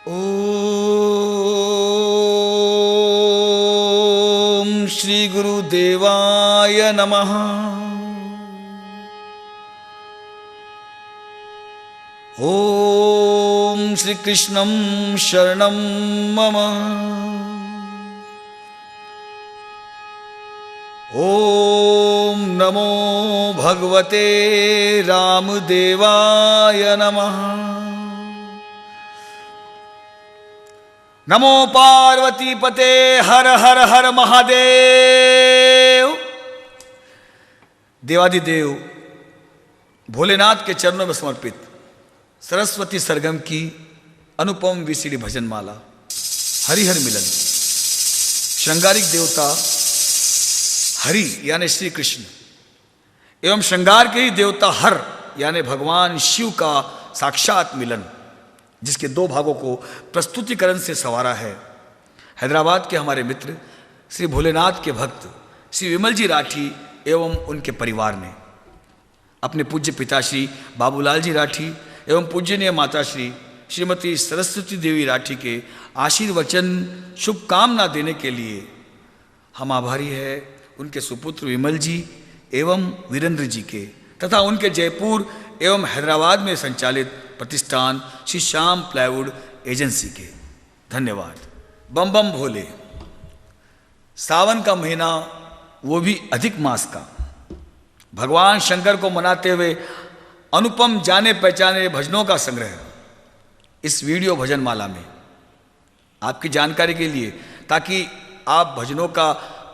ओम श्री गुरुदेवाय नमः। ओम श्री कृष्णं शरणं मम। ओम नमो भगवते रामदेवाय नमः। नमो पार्वती पते हर हर हर महादेव। देवादिदेव भोलेनाथ के चरणों में समर्पित सरस्वती सरगम की अनुपम विसीडी भजन माला हरिहर मिलन। श्रृंगारिक देवता हरि यानी श्री कृष्ण एवं श्रृंगार के ही देवता हर यानी भगवान शिव का साक्षात मिलन, जिसके दो भागों को प्रस्तुतिकरण से संवारा है। हैदराबाद के हमारे मित्र श्री भोलेनाथ के भक्त श्री विमल जी राठी एवं उनके परिवार ने अपने पूज्य पिताश्री बाबूलाल जी राठी एवं पूज्यनीय माताश्री श्रीमती सरस्वती देवी राठी के आशीर्वचन शुभकामना देने के लिए हम आभारी है उनके सुपुत्र विमल जी एवं वीरेंद्र जी के तथा उनके जयपुर एवं हैदराबाद में संचालित प्रतिष्ठान श्री श्याम प्लाईवुड एजेंसी के। धन्यवाद। बम बम भोले। सावन का महीना, वो भी अधिक मास का, भगवान शंकर को मनाते हुए अनुपम जाने पहचाने भजनों का संग्रह इस वीडियो भजन माला में आपकी जानकारी के लिए, ताकि आप भजनों का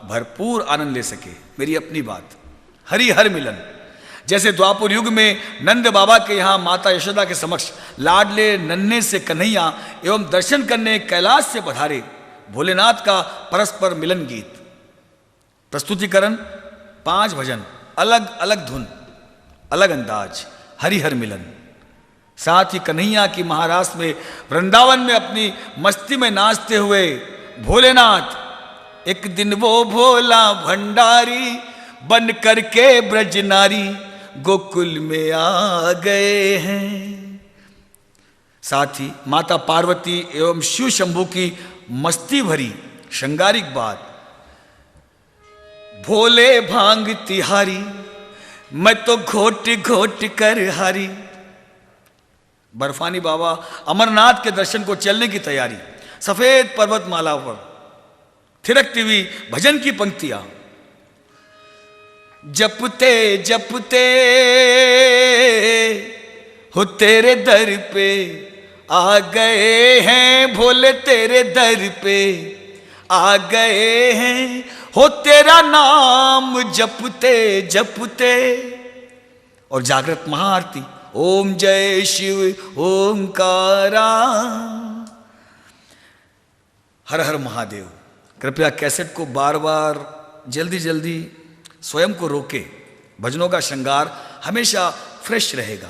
भरपूर आनंद ले सके। मेरी अपनी बात, हरि हर मिलन। जैसे द्वापर युग में नंद बाबा के यहाँ माता यशोदा के समक्ष लाडले नन्हे से कन्हैया एवं दर्शन करने कैलाश से पधारे भोलेनाथ का परस्पर मिलन गीत। प्रस्तुतिकरण 5 भजन, अलग अलग धुन, अलग अंदाज, हरि हर मिलन। साथ ही कन्हैया की महाराष्ट्र में वृंदावन में अपनी मस्ती में नाचते हुए भोलेनाथ, एक दिन वो भोला भंडारी बन करके ब्रज नारी गोकुल में आ गए हैं। साथ ही माता पार्वती एवं शिव शंभू की मस्ती भरी श्रृंगारिक बात, भोले भांग तिहारी मैं तो घोट घोट कर हारी। बर्फानी बाबा अमरनाथ के दर्शन को चलने की तैयारी, सफेद पर्वतमाला पर थिरकती हुई भजन की पंक्तियां, जपते जपते हो तेरे दर पे आ गए हैं भोले, तेरे दर पे आ गए हैं हो तेरा नाम जपते जपते। और जागृत महाआरती, ओम जय शिव ओमकारा। हर हर महादेव। कृपया कैसेट को बार बार जल्दी जल्दी स्वयं को रोके, भजनों का श्रृंगार हमेशा फ्रेश रहेगा।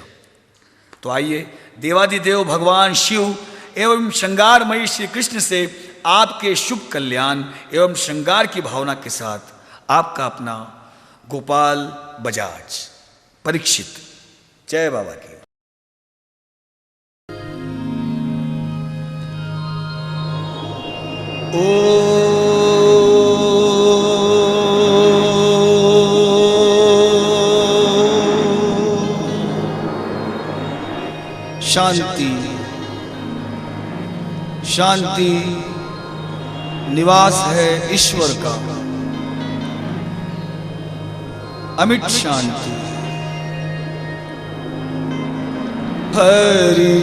तो आइए देवादिदेव भगवान शिव एवं श्रृंगारमयी श्री कृष्ण से आपके शुभ कल्याण एवं श्रृंगार की भावना के साथ आपका अपना गोपाल बजाज परीक्षित। जय बाबा की। ओ शांति शांति निवास है ईश्वर का, अमिट शांति। हरि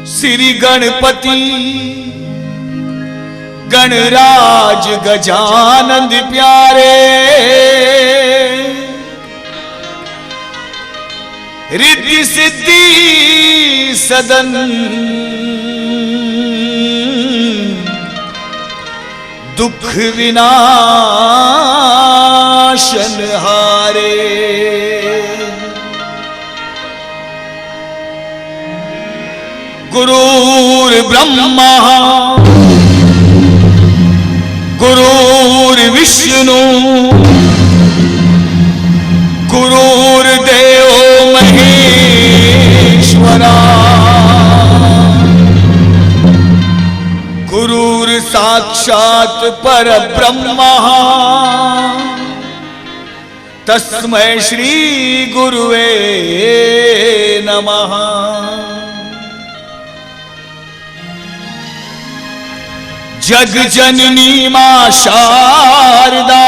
श्री गणपति गणराज गजानंद प्यारे, रिद्धि सिद्धि सदन दुख विनाशन हारे। गुरुर् ब्रह्मा गुरुर्विष्णु गुरुर्देवो महेश्वरा, गुरुर्साक्षात् परब्रह्मा तस्मै श्री गुरुवे नमः। जग जननी मां शारदा,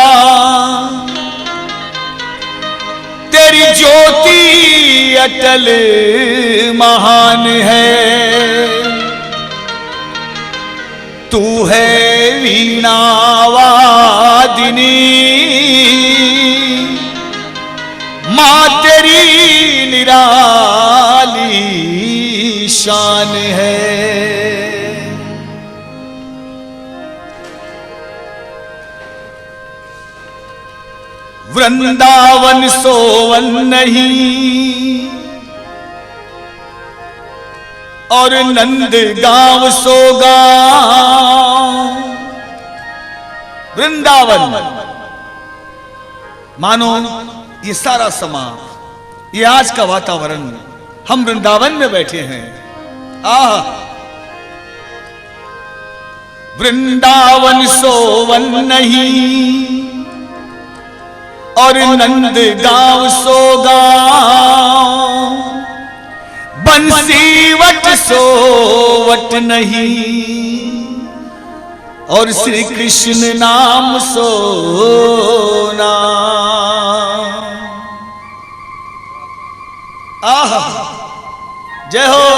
तेरी ज्योति अटल महान है। तू है वीणावादिनी, मां तेरी निराली शान है। वृंदावन सोवन नहीं और नंद गांव सो गांव। वृंदावन मानो ये सारा समा, ये आज का वातावरण, हम वृंदावन में बैठे हैं। आह, वृंदावन सोवन नहीं और नंद गांव सो गांव। बंसी वट सो वट नहीं और श्री कृष्ण नाम सो नाम। आह, जय हो,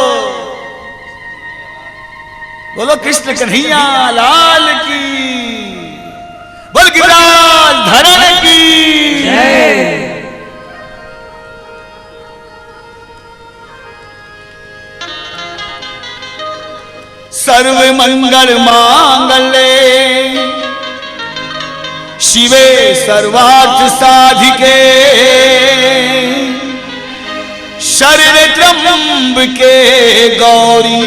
बोलो कृष्ण कन्हैया लाल की, बोल गिरिराज धरण की जय। सर्व मंगल मांगल्ये शिवे सर्वार्थ साधिके, शरण त्र्यंबके गौरी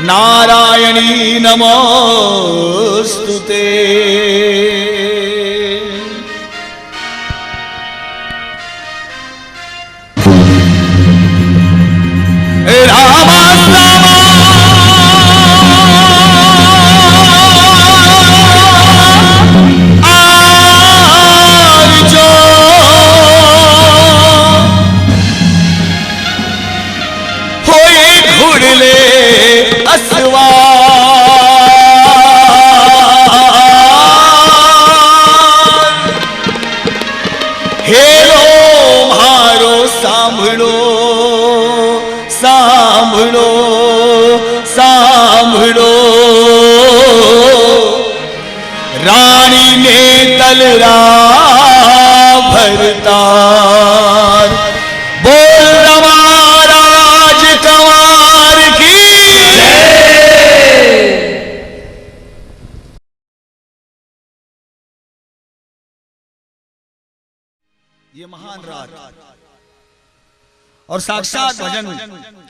नारायणी नमोस्तुते। रामा सांभळो सांभळो, रानी ने तलरा भरतार। बोल रमा राज कंवर की ये महान रात और साक्षात भजन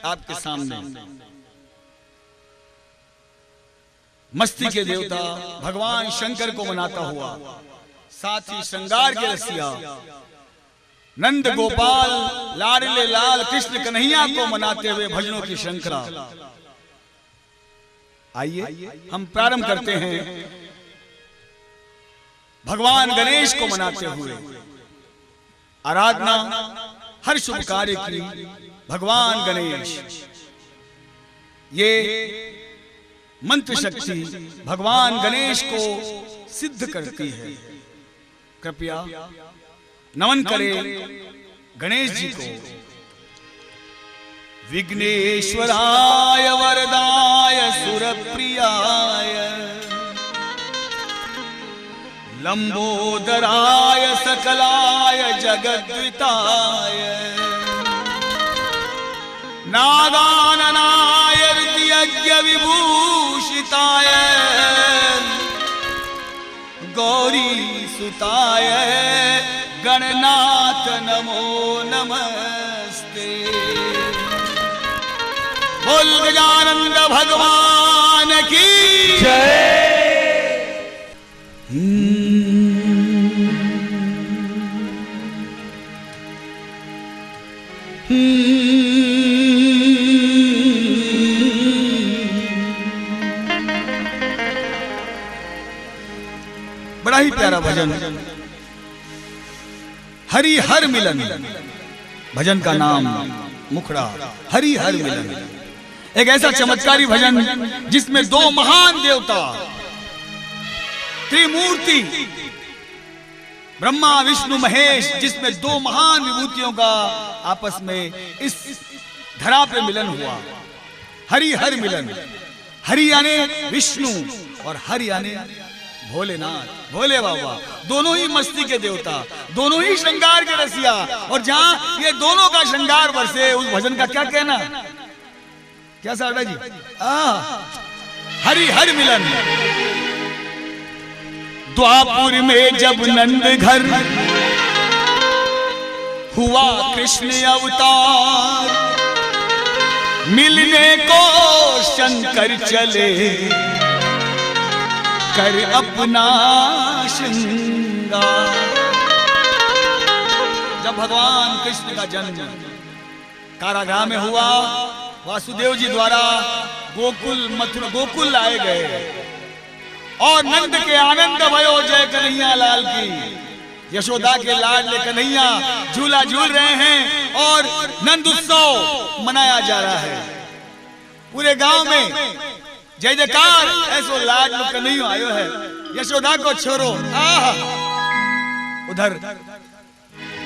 आपके सामने। मस्ती के देवता भगवान शंकर को मनाता हुआ, साथ ही श्रृंगार के रसिया नंद गोपाल लाडले लाल कृष्ण कन्हैया को मनाते हुए भजनों की श्रृंखला। आइए हम प्रारंभ करते हैं भगवान गणेश को मनाते हुए। आराधना हर शुभ कार्य की भगवान गणेश, ये मंत्र शक्ति भगवान गणेश को सिद्ध करती है। कृपया नमन करें गणेश जी को। विघ्नेश्वराय वरदाय सुरप्रियाय लंबोदराय सकलाय जगद्विताय नागाननाय यज्ञ विभूषिताय गौरी सुताय गणनाथ नमो नमस्ते। बोल गजानंद भगवान की जय। बड़ा ही प्यारा भजन हरि हर मिलन, भजन का नाम मुखड़ा हरि हर मिलन। एक ऐसा चमत्कारी भजन जिसमें दो महान देवता त्रिमूर्ति ब्रह्मा विष्णु महेश, जिसमें दो महान विभूतियों का आपस में इस धरा पे मिलन हुआ। हरि हर मिलन, हरि यानी विष्णु और हरि यानी भोलेनाथ, भोले बाबा, दोनों ही मस्ती के देवता, दोनों ही श्रृंगार के रसिया। और जहां ये दोनों का श्रृंगार बरसे उस भजन का क्या कहना, क्या सारदा जी? हरि हर मिलन। द्वापुर में जब नंद घर हुआ कृष्ण अवतार, मिलने को शंकर चले कर अपना श्रृंगार। जब भगवान कृष्ण का जन्म कारागृह में हुआ, वासुदेव जी द्वारा गोकुल मथुरा गोकुल लाए गए और नंद के आनंद भयो जय कन्हैया लाल की। यशोदा के लाडले कन्हैया झूला झूल रहे हैं और नंद उत्सव मनाया जा रहा है। पूरे गांव में जय जयकार, ऐसो लाड कन्हैया आयो है, यशोदा को छोड़ो। उधर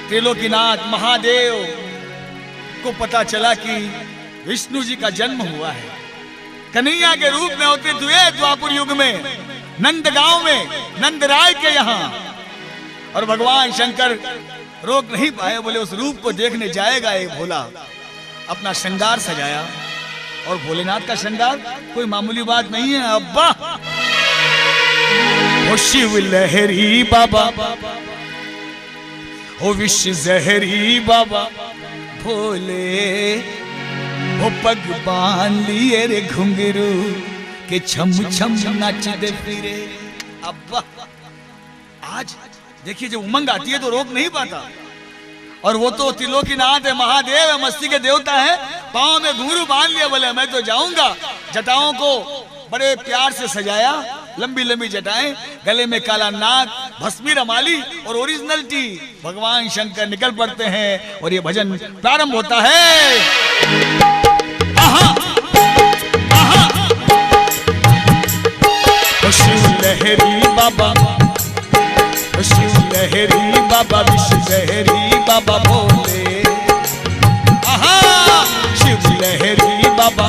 त्रिलोकीनाथ महादेव को पता चला कि विष्णु जी का जन्म हुआ है। कन्हैया के रूप में होते हुए द्वापुर युग में नंद गांव में नंद राय के यहाँ, और भगवान शंकर रोक नहीं पाए, बोले उस रूप को देखने जाएगा ये भोला। अपना श्रृंगार सजाया, और भोलेनाथ का श्रृंगार कोई मामूली बात नहीं है अब्बा। ओ शिव लहरी बाबा, ओ विश्व जहरी बाबा भोले, ओ पग बांध लिए रे घुंघरू के छम छम नाच दे फिरे। अब्बा आज देखिए जब उमंग आती है तो रोक नहीं पाता। और वो तो त्रिलोकीनाथ है, महादेव है, मस्ती के देवता है। पांव में घुंघरू बांध लिया, बोले मैं तो जाऊंगा। जटाओं को बड़े प्यार से सजाया, लंबी लंबी जटाएं, गले में काला नाग, भस्मी रमाली और ओरिजिनलिटी। भगवान शंकर निकल पड़ते हैं और ये भजन प्रारंभ होता है। आहा, आहा। शिव लहरी बाबा, शिव लहरी बाबा, विश्व लहरी बाबा भोले। आहा, शिव लहरी बाबा,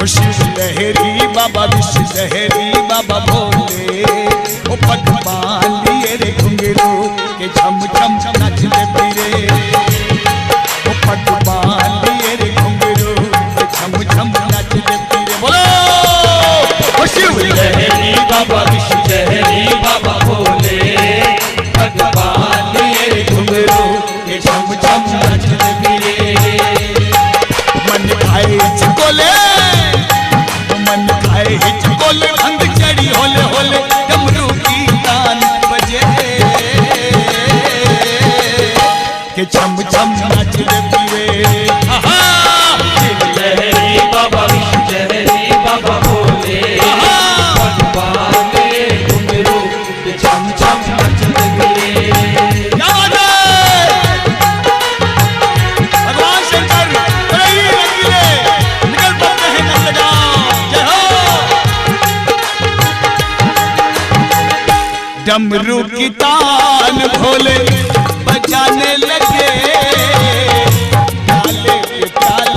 शिव लहरी बाबा, विश्व लहरी बाबा भोले। ओ पग बांध लिए रे घुंघरू के छम छम नाचते फिरे। ओ पग बांध लिए रे घुंघरू के छम छम नाचते फिरे। बोलो ओ शिव लहरी बाबा, विश्व लहरी बाबा भोले। पग बांध लिए रे घुंघरू के छम छम नाचते फिरे। मन खाए चिकोले, मन खाए हिचकोले, भंग चढ़ी होले होले, डमरू की तान बजे के छम छम नाचते फिरे। शिव लहरी बाबा, विश्व लहरी बाबा भोले। पग बांध लिए घुंघरू के छम छम नाचते फिरे। क्या बात है? भगवान शंकर बड़े ही रंगीले निकल पड़ते हैं नंदगांव। जय हो। डमरू की तान भोले बजाने लगे, काले पे काले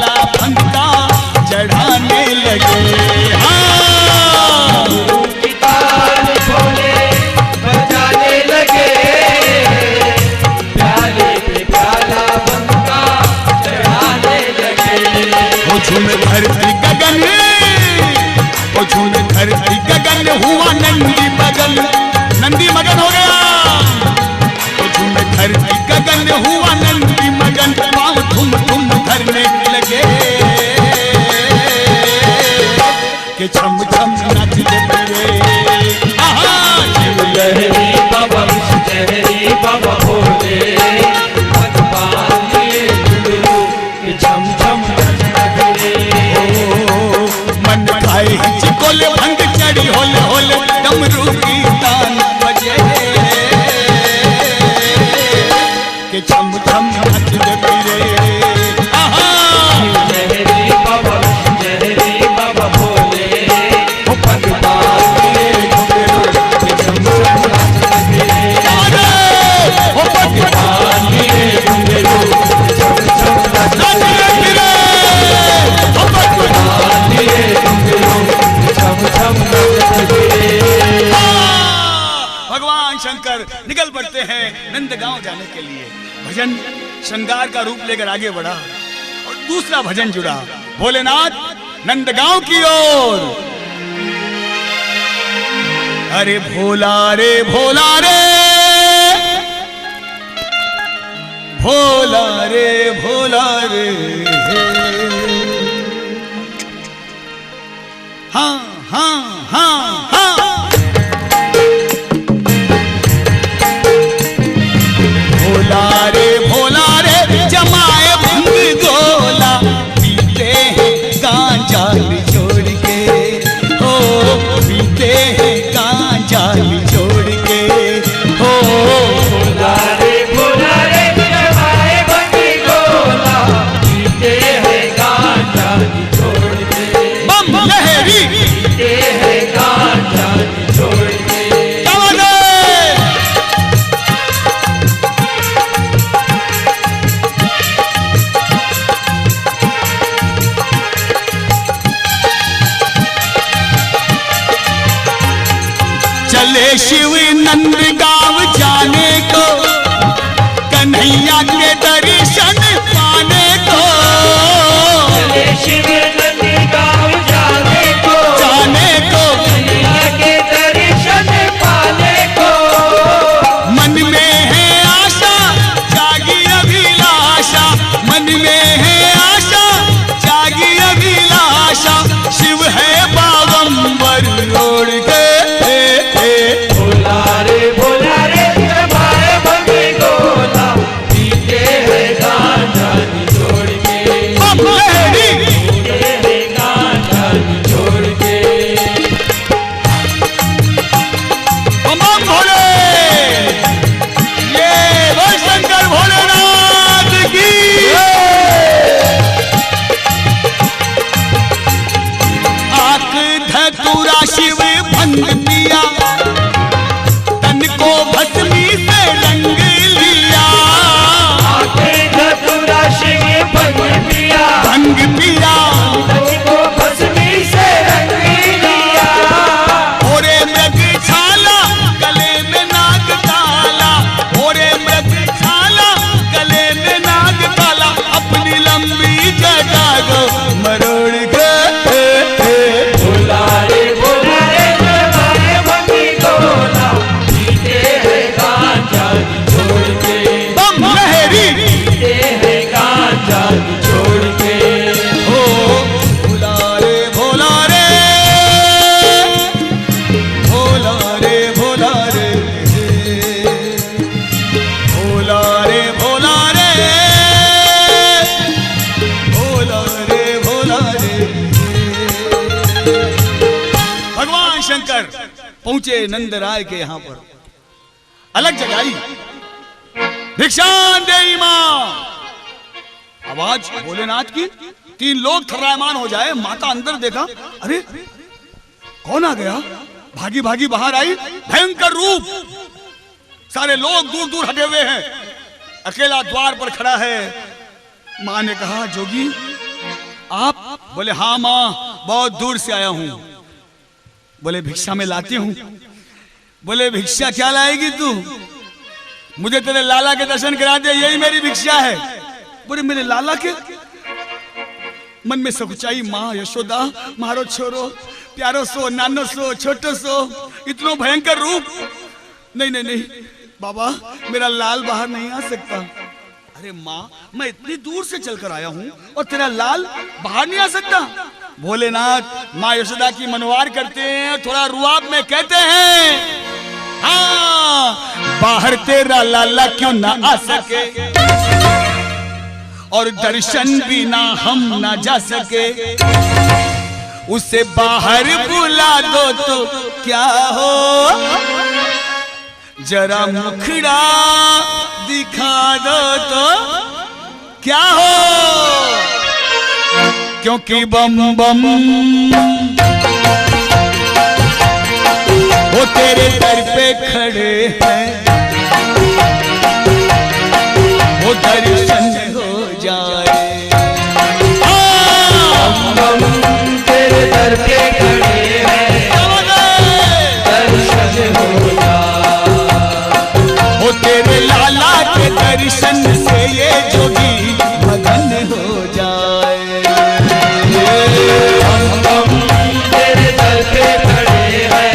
झूमे धरती गगन, ओ झूमे धरती गगन, हुआ नंदी मगन, नंदी मगन हो गया। ओ झूमे धरती गगन, हुआ नंदी मगन, पाँव धुम धुम धरने लगे कि छम छम नाचते फिरे। शिव लहरी बाबा विश्व लहरी बाबा भोले, पग बांधे घुंघरू के छम छम नाचते फिरे। मन खाए चिकोले भंग चढ़ी होले होले, डमरू की तान बजे के छम छम नाचते फिरे। शिव लहरी बाबा विश्व लहरी बाबा भोले, पग बांधे घुंघरू के छम छम नाचते फिरे। ओ पग बांधे घुंघरू के छम छम नाचते फिरे। ओ पग बांधे घुंघरू के छम छम नाचते फिरे। भगवान शंकर निकल पड़ते हैं नंदगांव जाने के लिए। भजन श्रृंगार का रूप लेकर आगे बढ़ा और दूसरा भजन जुड़ा, भोलेनाथ नंदगांव की ओर। अरे भोला रे भोला रे, भोला रे भोला रे, हाँ हाँ हाँ हाँ। भोला रे भोला रे, जमाए भंग गोला, पीते हैं गांजा छोड़ के, हो पीते हैं गांजा छोड़ के, हो भोला रे जमाए भंगी गोला, पीते हैं गांजा छोड़ के। बम लहरी पीते हैं गांजा छोड़ के। चले शिव नंदगांव जाने को, कन्हैया के दर्शन पाने को, चले शिव नंदगांव जाने को, कन्हैया के दर्शन पाने को। मन में है आशा जागी अभिलाषा, मन में है आशा जागी अभिलाषा, शिव है बावंबर ओढ़ के। भोला रे जमाए भंगी गोला, पीते हैं गांजा छोड़ के। बम लहरी पीते हैं गांजा छोड़ के। बम बम भोले, ये बोल शंकर भोलेनाथ की। आंख धतूरा शिव भंग पिया, तन को भस्मी से रंग लिया, आंखें धतूरा शिव भंग पिया, भंग पिया, को भस्मी से रंग लिया। ओरे मृग छाला गले में नाग ताला, ओरे मृग छाला गले में नाग ताला, अपनी लंबी जटा को मरोड़ के। भोला रे जमाए भंगी गोला, पीते हैं गांजा छोड़ के। बम लहरी पीते हैं गांजा छोड़ के। हो भोला रे भोला रे, भोला रे भोला रे, भोला रे भोला रे, भोला रे भोला रे। भगवान शंकर पहुंचे नंद राय के यहां पर, अलग जगाई, भिक्षान देई मां। आवाज भोलेनाथ की, तीन लोग थर्रायमान हो जाए। माता अंदर देखा, अरे कौन आ गया? भागी भागी बाहर आई, भयंकर रूप, सारे लोग दूर दूर हटे हुए हैं, अकेला द्वार पर खड़ा है। मां ने कहा, जोगी आप? बोले हाँ मां, बहुत दूर से आया हूं। बोले भिक्षा में लाती हूं। बोले भिक्षा क्या लाएगी तू? मुझे तेरे लाला के दर्शन करा दे, यही मेरी भिक्षा है। बोले मेरे लाला के? मन में सकुचाई माँ यशोदा मारो छोरो प्यारो सो नानो सो छोटो सो इतनो भयंकर रूप। नहीं नहीं नहीं बाबा मेरा लाल बाहर नहीं आ सकता। अरे माँ मैं इतनी दूर से चलकर आया हूँ और तेरा लाल बाहर नहीं आ सकता। भोलेनाथ माँ यशोदा की मनवार करते हैं, थोड़ा रुआब में कहते हैं हाँ बाहर तेरा लाला क्यों ना आ सके और दर्शन बिना हम ना जा सके, उसे बाहर बुला दो तो क्या हो, जरा मुखड़ा दिखा दो तो क्या हो, क्योंकि बम बम वो तेरे दर पे खड़े हैं, वो दर्शन हो जाए। तेरे दर पे खड़े हैं दर्शन हो जाए, वो तेरे लाला के दर्शन से ये जोगी मगन हो जाए। तेरे दर पे खड़े हैं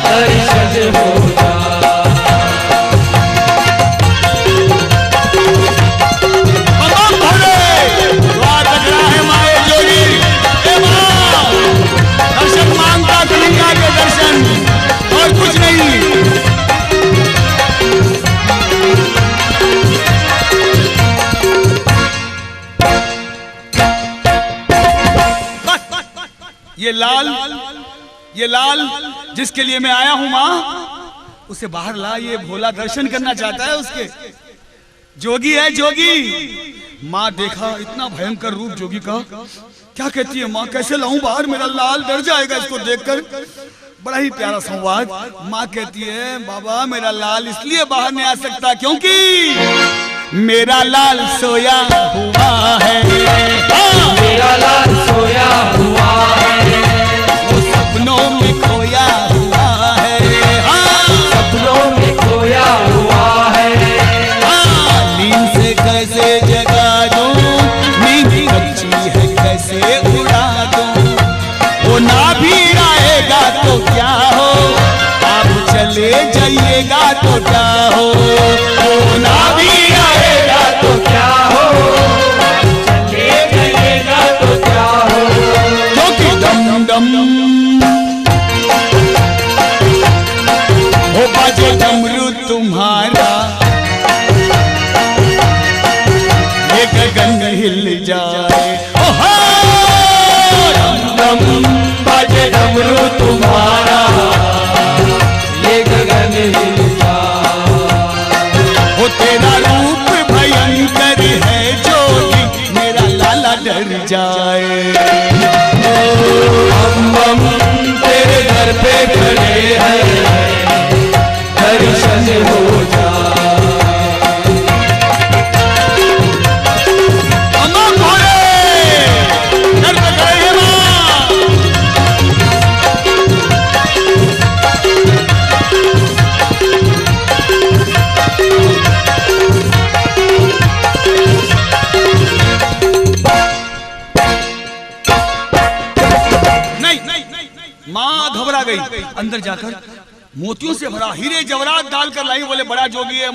दर्शन हो जाए। दर्शन मांगता गंगा के दर्शन और कुछ नहीं। ये लाल जिसके लिए मैं आया हूं माँ उसे बाहर ला, ये भोला दर्शन करना चाहता है उसके। जोगी है जोगी। माँ देखा इतना भयंकर रूप जोगी का, क्या कहती है माँ कैसे लाऊं बाहर, मेरा लाल डर जाएगा इसको देखकर। बड़ा ही प्यारा संवाद। माँ कहती है बाबा मेरा लाल इसलिए बाहर नहीं आ सकता क्योंकि मेरा लाल सोया हुआ है। मेरा लाल सोया हुआ है, वो सपनों में खोया हुआ है। सपनों में खोया हुआ है। नींद से कैसे जगा दूं, नींद कच्ची है कैसे उड़ा दूं, वो ना भी आएगा तो क्या हो, आप चले जाइएगा तो क्या हो, वो ना भी आएगा तो क्या हो, चले जाइएगा तो क्या हो, क्योंकि डम डम हो बाजे डमरू तुम्हारा, ये गगन हिल जाए। ओहो डम बाजे डमरू तुम्हारा, ये गगन हिल जाए। वो तेरा रूप भयंकर है जोगी, मेरा लाला डर जाए। बम तेरे दर पे खड़े हैं दर्शन हो जाए। अम्मा भोले डर पे खड़े हैं माँ। नहीं माँ घबरा गई। अंदर जाकर मोतियों से भरा हीरे जवरात डालकर लाई। बोले बड़ा जोगी है,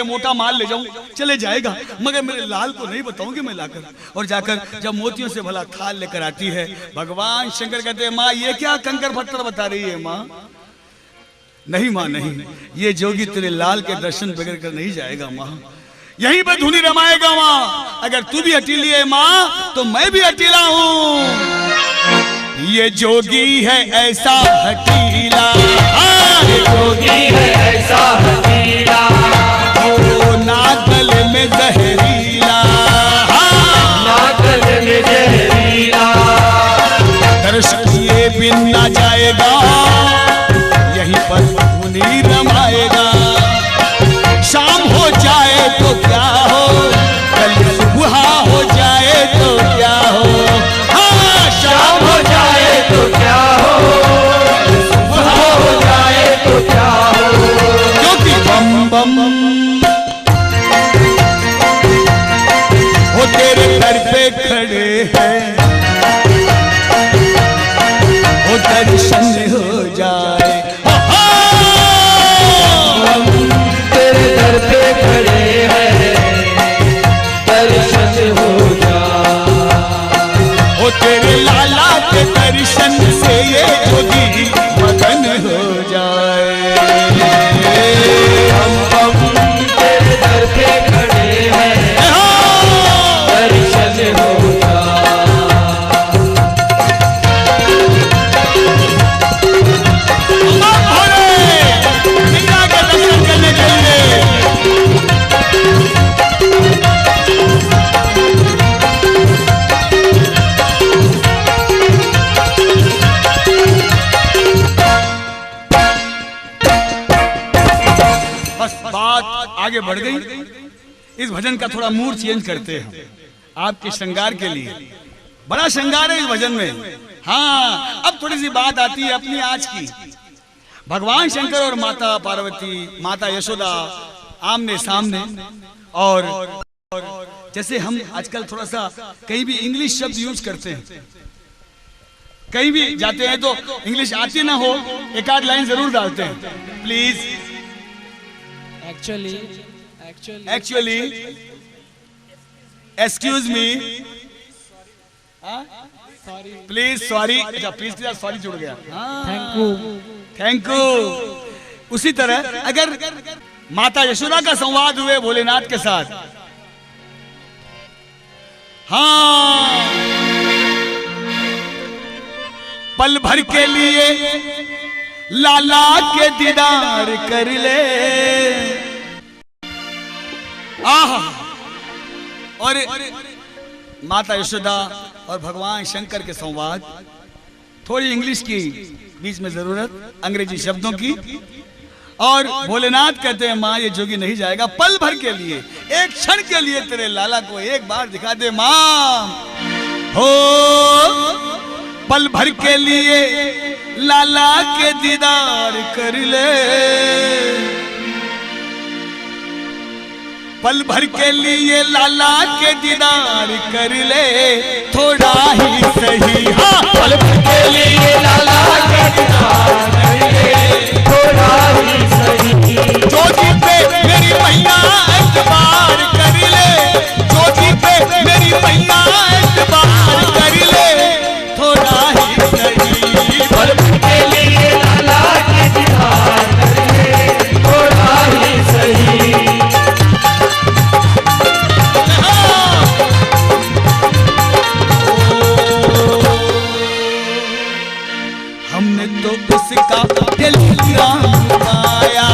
मोटा माल ले जाऊं चले जाएगा, मगर मेरे लाल को नहीं बताऊंगी मैं लाकर। और जाकर जब मोतियों से भला थाल लेकर आती है, भगवान शंकर कहते हैं माँ ये क्या कंकर पत्थर बता रही है माँ। नहीं माँ नहीं, ये जोगी तेरे लाल के दर्शन बगैर कर नहीं जाएगा माँ, यहीं पर धुनी रमाएगा माँ। अगर तू भी अकेली है माँ तो मैं भी अकेला हूँ। ये जोगी है ऐसा हकीला, ये जोगी है ऐसा हकीला, ओ नागल में जहरीला, नागल में जहरीला, दर्श किए बिन ना जाएगा, यहीं पर धुनी रमाएगा। शाम हो जाए तो क्या हो, कल सुबह हो जाए तो क्या हो, हाँ शाम हो जाए तो क्या हो, सुबह हो जाए तो क्या हो, क्योंकि दर पे खड़े हैं, वो दर्शन हो जाए। हम तेरे दर पे खड़े हैं, दर्शन हो जाए। वो तेरे लाला के दर्शन से ये जोगी मगन हो जाए। हम तेरे दर पे खड़े हैं, दर्शन हो आगे बढ़ गई। इस भजन का थोड़ा मूड चेंज करते हैं आपके श्रृंगार के लिए। बड़ा श्रृंगार है इस भजन में। हाँ, अब थोड़ी सी बात आती है अपनी आज की। भगवान शंकर और माता पार्वती, माता यशोदा आमने सामने। और जैसे हम आजकल थोड़ा सा कहीं भी इंग्लिश शब्द यूज करते हैं, कहीं भी जाते हैं तो इंग्लिश आती ना हो, एक आध लाइन जरूर डालते हैं, please. Actually excuse me, please, sorry. अच्छा, प्लीज के साथ सॉरी जुड़ गया। Thank you. उसी तरह अगर माता यशोदा का संवाद हुए भोलेनाथ के साथ, हाँ, पल भर के लिए लाला के दीदार कर ले। आहा, और माता यशोदा और भगवान शंकर के संवाद, थोड़ी इंग्लिश की बीच में जरूरत, अंग्रेजी शब्दों की। और भोलेनाथ कहते हैं माँ ये जोगी नहीं जाएगा, पल भर के लिए, एक क्षण के लिए तेरे लाला को एक बार दिखा दे माँ। हो, पल भर के लिए लाला के दीदार कर ले, पल भर के लिए लाला के दीदार कर ले, थोड़ा ही सही। हाँ, पल भर के लिए लाला के दीदार कर ले, थोड़ा ही सही। जोगी पे मेरी मैया एतबार कर ले, जोगी पे मेरी मैया एतबार कर ले, थोड़ा ही सही। पल भर के लिए लाला के दीदार कर ले, थोड़ा ही सही। हमने तो उसका टेलीग्राम पाया,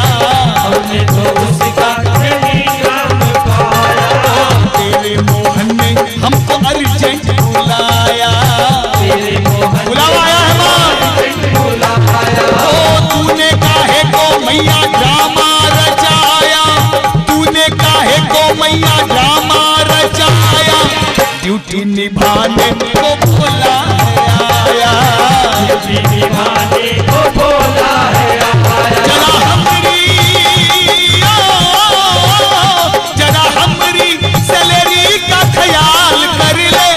हमने तो उसका टेलीग्राम पाया। तेरे मोहन ने हमको अर्जेंट बुलाया, तेरे मोहन बुलावा आया है माँ। बुलाया। ओ तूने काहे को मैया ड्रामा रचाया, तूने काहे को मैया ड्रामा रचाया, ड्यूटी निभाने को बुलाया, ड्यूटी निभाने को बोला है आया। जरा हमरी, जरा हमरी सैलरी का ख्याल कर ले,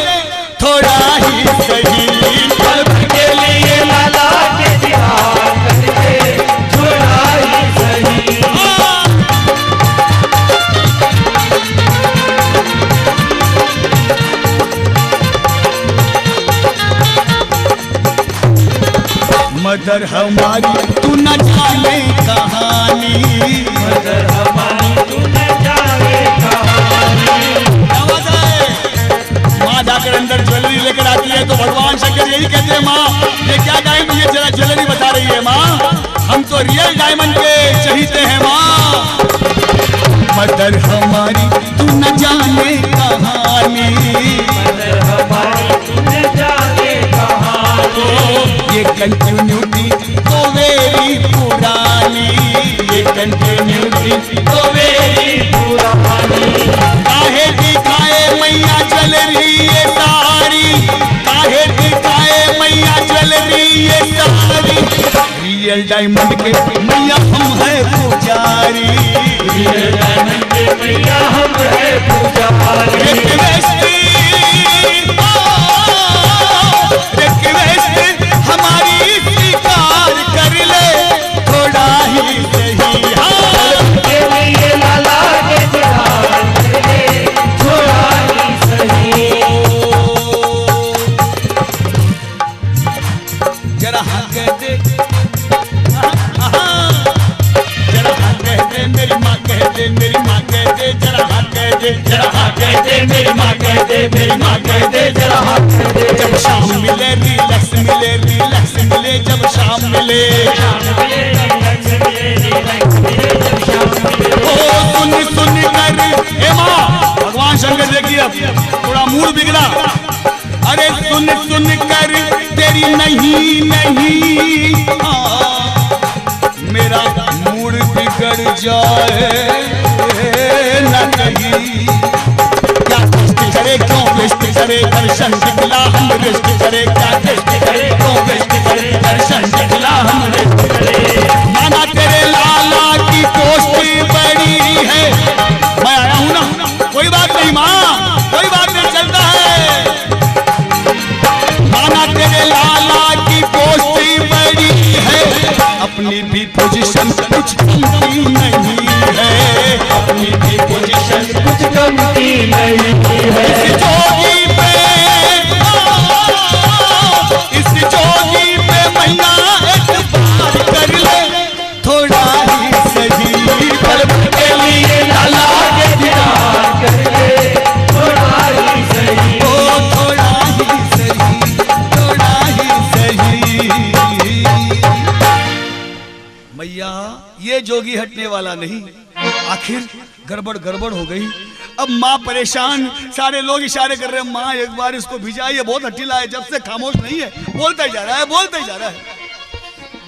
थोड़ा ही सही। पल भर के लिए लाला के दीदार कर ले, थोड़ा ही सही। मदर हमारी तू न जाने कहानी, मगर हमारी तू न जाने कहानी। आवाज आए। माँ जाकर अंदर ज्वेलरी लेकर आती है तो भगवान शंकर यही कहते हैं माँ ये क्या डायमंड, ये जरा ज्वेलरी बता रही है माँ, हम तो रियल डायमंड के चहीते हैं माँ। मदर हमारी तू न जाने कहानी, मगर हमारी तू न जाने कहानी। ये कंटिन्यूटी तो मेरी पुरानी, ये कंटिन्यूटी तो मेरी पुरानी। काहे दिखाए मैया ज्वेलरी ये सारी, काहे दिखाए मैया ज्वेलरी ये सारी, रियल डायमंड के मैया हम है पुजारी, रियल डायमंड के मैया हम है पुजारी। जरा हाथ दे। जब शाम मिले रिलैक्स मिले रिलैक्स मिले जब शाम मिले ओ सुन सुन कर हे माँ भगवान शंकर देखिए अब थोड़ा मूड बिगड़ा। अरे सुन सुन कर तेरी नहीं नहीं मेरा मूड बिगड़ जाए न कहीं। क्या टेस्ट करे क्यों वेस्ट करे दर्शन दिखला हम रेस्ट करे। क्या टेस्ट करे क्यों वेस्ट करे दर्शन दिखला हम रेस्ट करे। माना तेरे लाला की पोस्ट बड़ी है मैं आया हूं ना कोई बात नहीं माँ कोई बात नहीं चलता है। माना तेरे लाला की पोस्ट बड़ी है अपनी भी पोजीशन कुछ कम की नहीं है। अपनी भी पोजीशन कुछ कम की नहीं है। इस जोगी पे मैया एक बार कर ले थोड़ा ही सही पल के लिए लाला के दीदार कर ले थोड़ा ही सही ओ थोड़ा ही सही थोड़ा ही सही। मैया ये जोगी हटने वाला नहीं। आखिर गड़बड़ गड़बड़ हो गई। अब माँ परेशान सारे लोग इशारे कर रहे हैं माँ एक बार इसको भिजाइए बहुत हठीला है जब से खामोश नहीं है बोलता ही जा रहा है बोलता ही जा रहा है।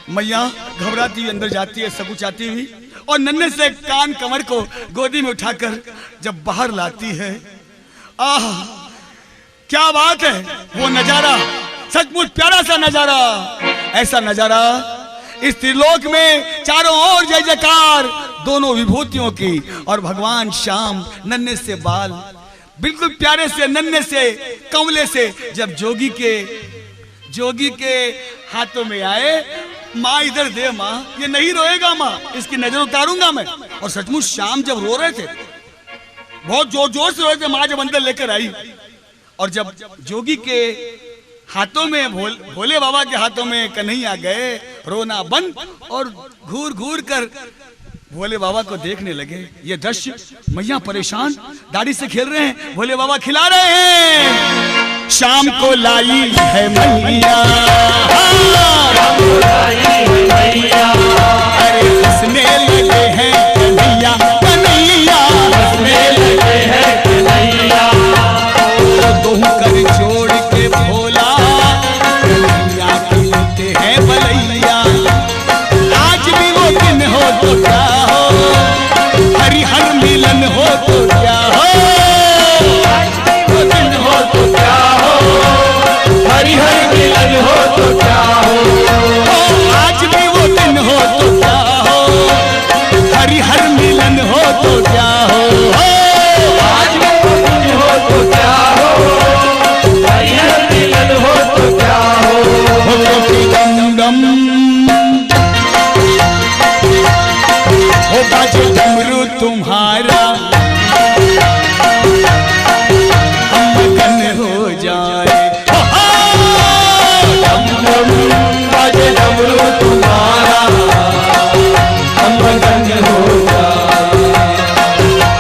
मैया घबराती हुई अंदर जाती है सकुचाती हुई और नन्हे से कान कमर को गोदी में उठाकर जब बाहर लाती है आह क्या बात है। वो नजारा सचमुच प्यारा सा नजारा ऐसा नजारा इस त्रिलोक में चारों ओर जय जयकार दोनों विभूतियों की और भगवान श्याम नन्हे से बाल बिल्कुल प्यारे से नन्हे से कमले से जब जोगी के हाथों में आए माँ इधर दे माँ ये नहीं रोएगा माँ इसकी नजर उतारूंगा मैं। और सचमुच श्याम जब रो रहे थे बहुत जोर जोर से रो रहे थे माँ जब अंदर लेकर आई और जब जोगी के हाथों में भोले बाबा के हाथों में कन्हैया गए रोना बंद और घूर घूर कर भोले बाबा को देखने लगे। ये दृश्य मैया परेशान दाढ़ी से खेल रहे हैं भोले बाबा खिला रहे हैं। शाम को लाई है मैया अरे हंसने लगे हैं कन्हैया कन्हैया हंसने लगे हैं कन्हैया दोहू कर जोड़ के भोला कन्हैया खिलते हैं भलैया। आज भी वो दिन हो तो क्या हर मिलन हो तो क्या हो आज भी वो दिन हो तो क्या हो हरि हर मिलन हो तो क्या हो आज भी वो दिन हो तो क्या हो हरि हर मिलन हो तो क्या हो आज भी वो दिन हो तो क्या हो हरि हर मिलन हो तो क्या हो डम डम हो बाजे डमरू तुम्हारा हम मगन हो जाए। डम डम बाजे डमरू तुम्हारा हम मगन हो जाए।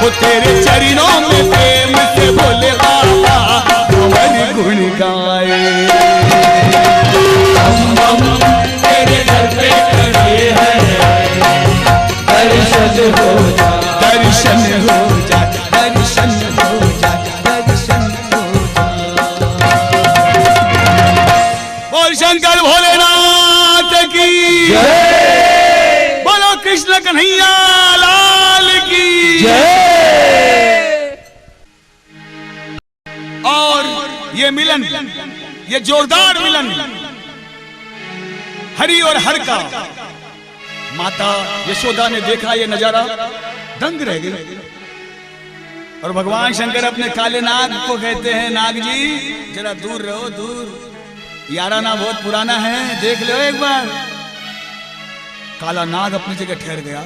वो तेरे चरणों में प्रेम से बोले बाबा हमारे गुण गाए। हम तेरे दर पे खड़े हैं दर्शन हो जाए दर्शन हो जाए दर्शन हो जाए दर्शन हो जाए। बोल शंकर भोलेनाथ की बोलो कृष्ण कन्हैया लाल की और ये मिलन ये जोरदार मिलन हरि और हर का माता यशोदा ने देखा ये नजारा दंग रह गई। और भगवान शंकर अपने काले नाग को कहते हैं नाग जी जरा दूर रहो दूर याराना बहुत पुराना है देख लो एक बार। काला नाग अपनी जगह ठहर गया।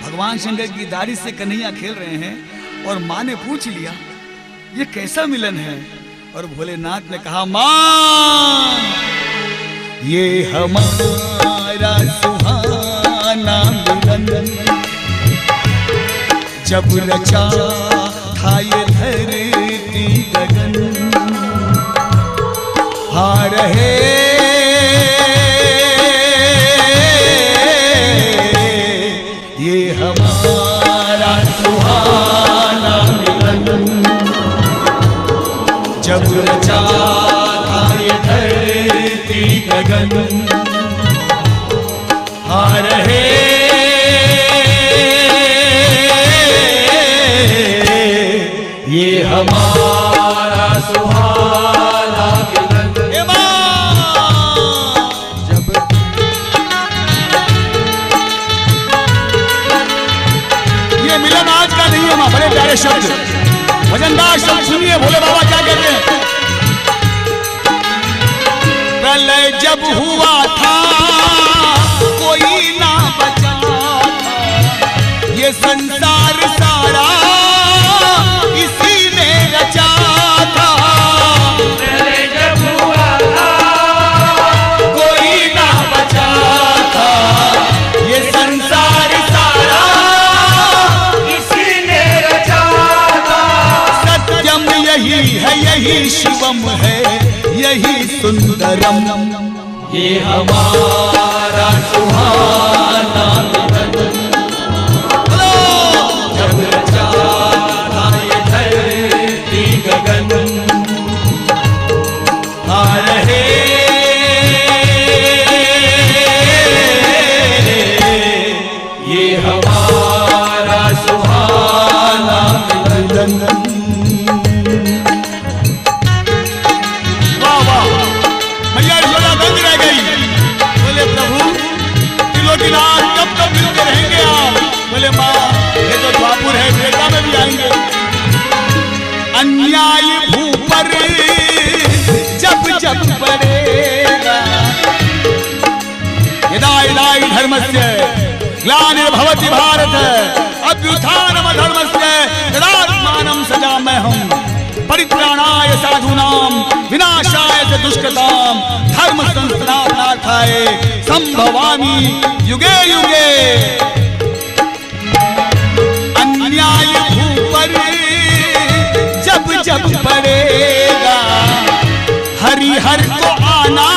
भगवान शंकर की दाढ़ी से कन्हैया खेल रहे हैं और माँ ने पूछ लिया ये कैसा मिलन है। और भोलेनाथ ने कहा माँ ये हमारा सुहाना मिलन जब रचा था ये धरती गगन रहे ये हमारा सुहाना मिलन, जब रचा था ये धरती गगन, आ रहे ये हमारा सुहाना मिलन। जब ये मिलन आज का नहीं है मां, बड़े प्यारे शब्द, वजनदार शब्द सुनिए भोले बाबा क्या कहते हैं। प्रलय जब हुआ था कोई ना बचा था, ये संसार सारा इसी ने रचा था। प्रलय जब हुआ था कोई ना बचा था, ये संसार सारा इसी ने रचा था। सत्यम यही है, यही शिवम है, यही सुंदरम, ये हमारा सुहाना मिलन। जब रचा था ये धरती गगन, आ रहे ये हमारा सुहाना मिलन। मैया यशोदा दंग रह गई, बोले प्रभु त्रिलोकीनाथ कब तक मिलते रहेंगे आप? बोले माँ ये तो द्वापुर है, त्रेता में भी आएंगे। अन्याय भूपर जब जब बढ़ेगा, यदा यदा धर्मस्य ग्लानिर्भवति भारत अभ्युत्थानम धर्मस्य तदात्मानं सजाम्यहम् परित्राणाय साधूनां विनाशाय च दुष्कृतां धर्म संस्थापनार्थाय संभवामि युगे युगे। अन्याय भूपर जब जब बढ़ेगा, हरिहर को आना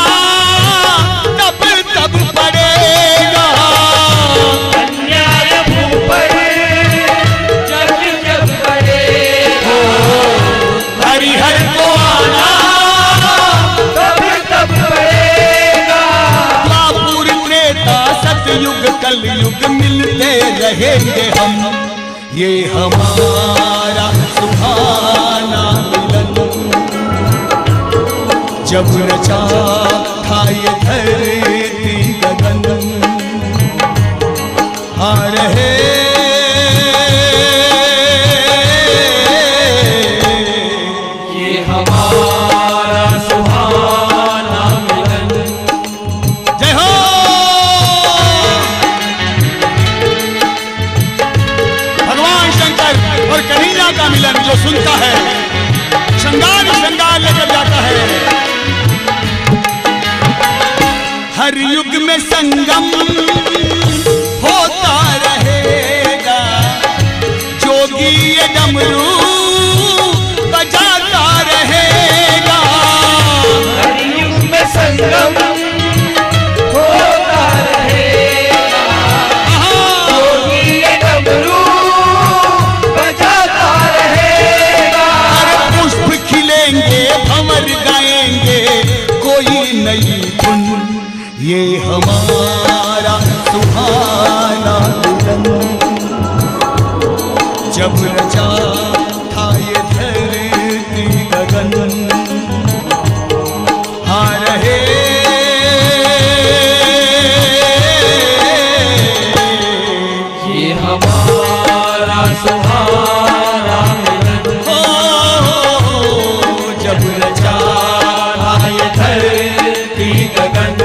तब तब पड़ेगा। अन्याय भूपर जब जब बढ़ेगा, हरिहर को आना तब तब बढ़ेगा। द्वापुर त्रेता सतयुग कलयुग मिलते रहेंगे हम, ये हमारा सुहाना मिलन। जब रचा था ये धरती गगन, आ रहे ये हमारा सुहाना मिलन। जय हो। भगवान शंकर और कन्हैया का मिलन जो सुनता है श्रृंगार श्रृंगार लेकर जाता है। हर युग में संगम होता रहेगा, जोगी ये डमरू बजाता रहेगा। हर युग में संगम होता रहेगा, जोगी ये डमरू बजाता रहेगा। हर पुष्प खिलेंगे भंवर गाएंगे कोई नई धुन, ये हमारा सुहाना मिलन। जब रचा था ये धरती गगन, आ रहे ये हमारा सुहाना मिलन। हो। जब रचा था ये धरती गगन,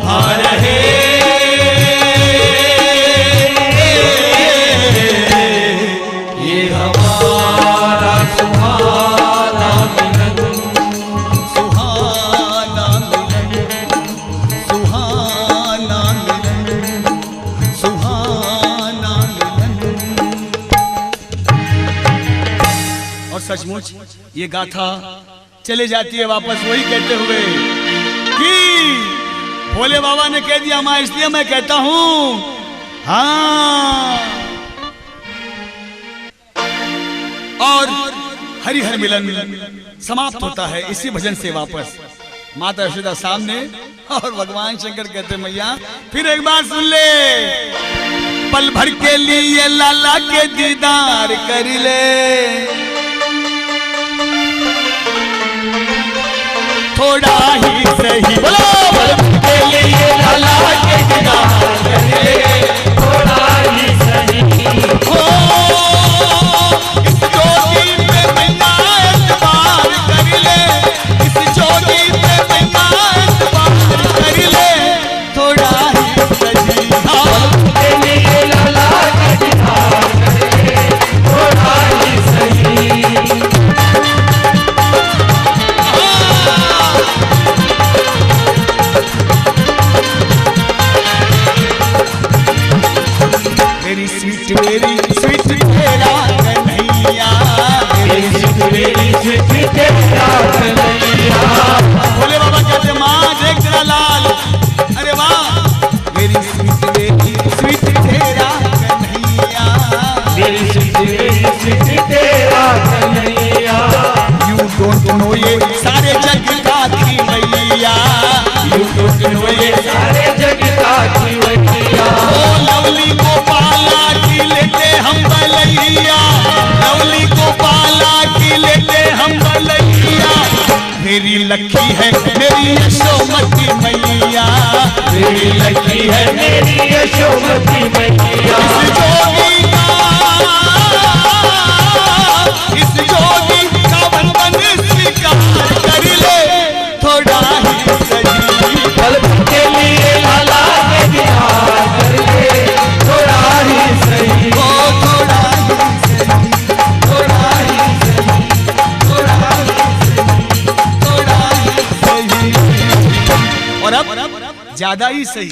आ रहे ये हमारा सुहाना मिलन। सुहाना मिलन, सुहाना मिलन, सुहाना मिलन। और सचमुच ये गाथा चले जाती है वापस, वही कहते हुए कि भोले बाबा ने कह दिया मां, इसलिए मैं कहता हूं हाँ। और हरिहर मिलन समाप्त होता है इसी भजन से वापस। माता यशोदा सामने और भगवान शंकर कहते मैया फिर एक बार सुन ले, पल भर के लिए लाला के दीदार कर ले, थोड़ा ही सही, बोलो पल भर के लिए लाला के दीदार कर ले, थोड़ा ही सही। हो इस जोगी पे मैया एतबार कर ले, इस जोगी पे मैया एतबार कर ले, थोड़ा ही सही। पल के लिए लाला के दीदार कर ले, थोड़ा ही सही। मेरी स्वीट तेरा कन्हैया, मेरी स्वीट तेरा कन्हैया। भोले बाबा कहते माँ देख तेरा लाल, अरे वाह मेरी स्वीट तेरा कन्हैया, मेरी स्वीट तेरा कन्हैया। यू डोंट नो ये सारे जग का खिलैया, यू डोंट नो ये सारे जग का खिलैया। ओ लवली गोपाला की लेते हम बलैया, लवली गोपाला की लेते हम बलैया, मेरी लकी है मेरी यशोमती मैया, मेरी लकी है मेरी यशोमती मैया। इस जोगी का बंधन स्वीकार कर ले, थोड़ा ही सही। पल भर के लिए लाला के दीदार कर ले, थोड़ा ही सही। ओ थोड़ा ही सही, थोड़ा ही सही, थोड़ा ही सही, थोड़ा ही सही। और अब ज्यादा ही सही।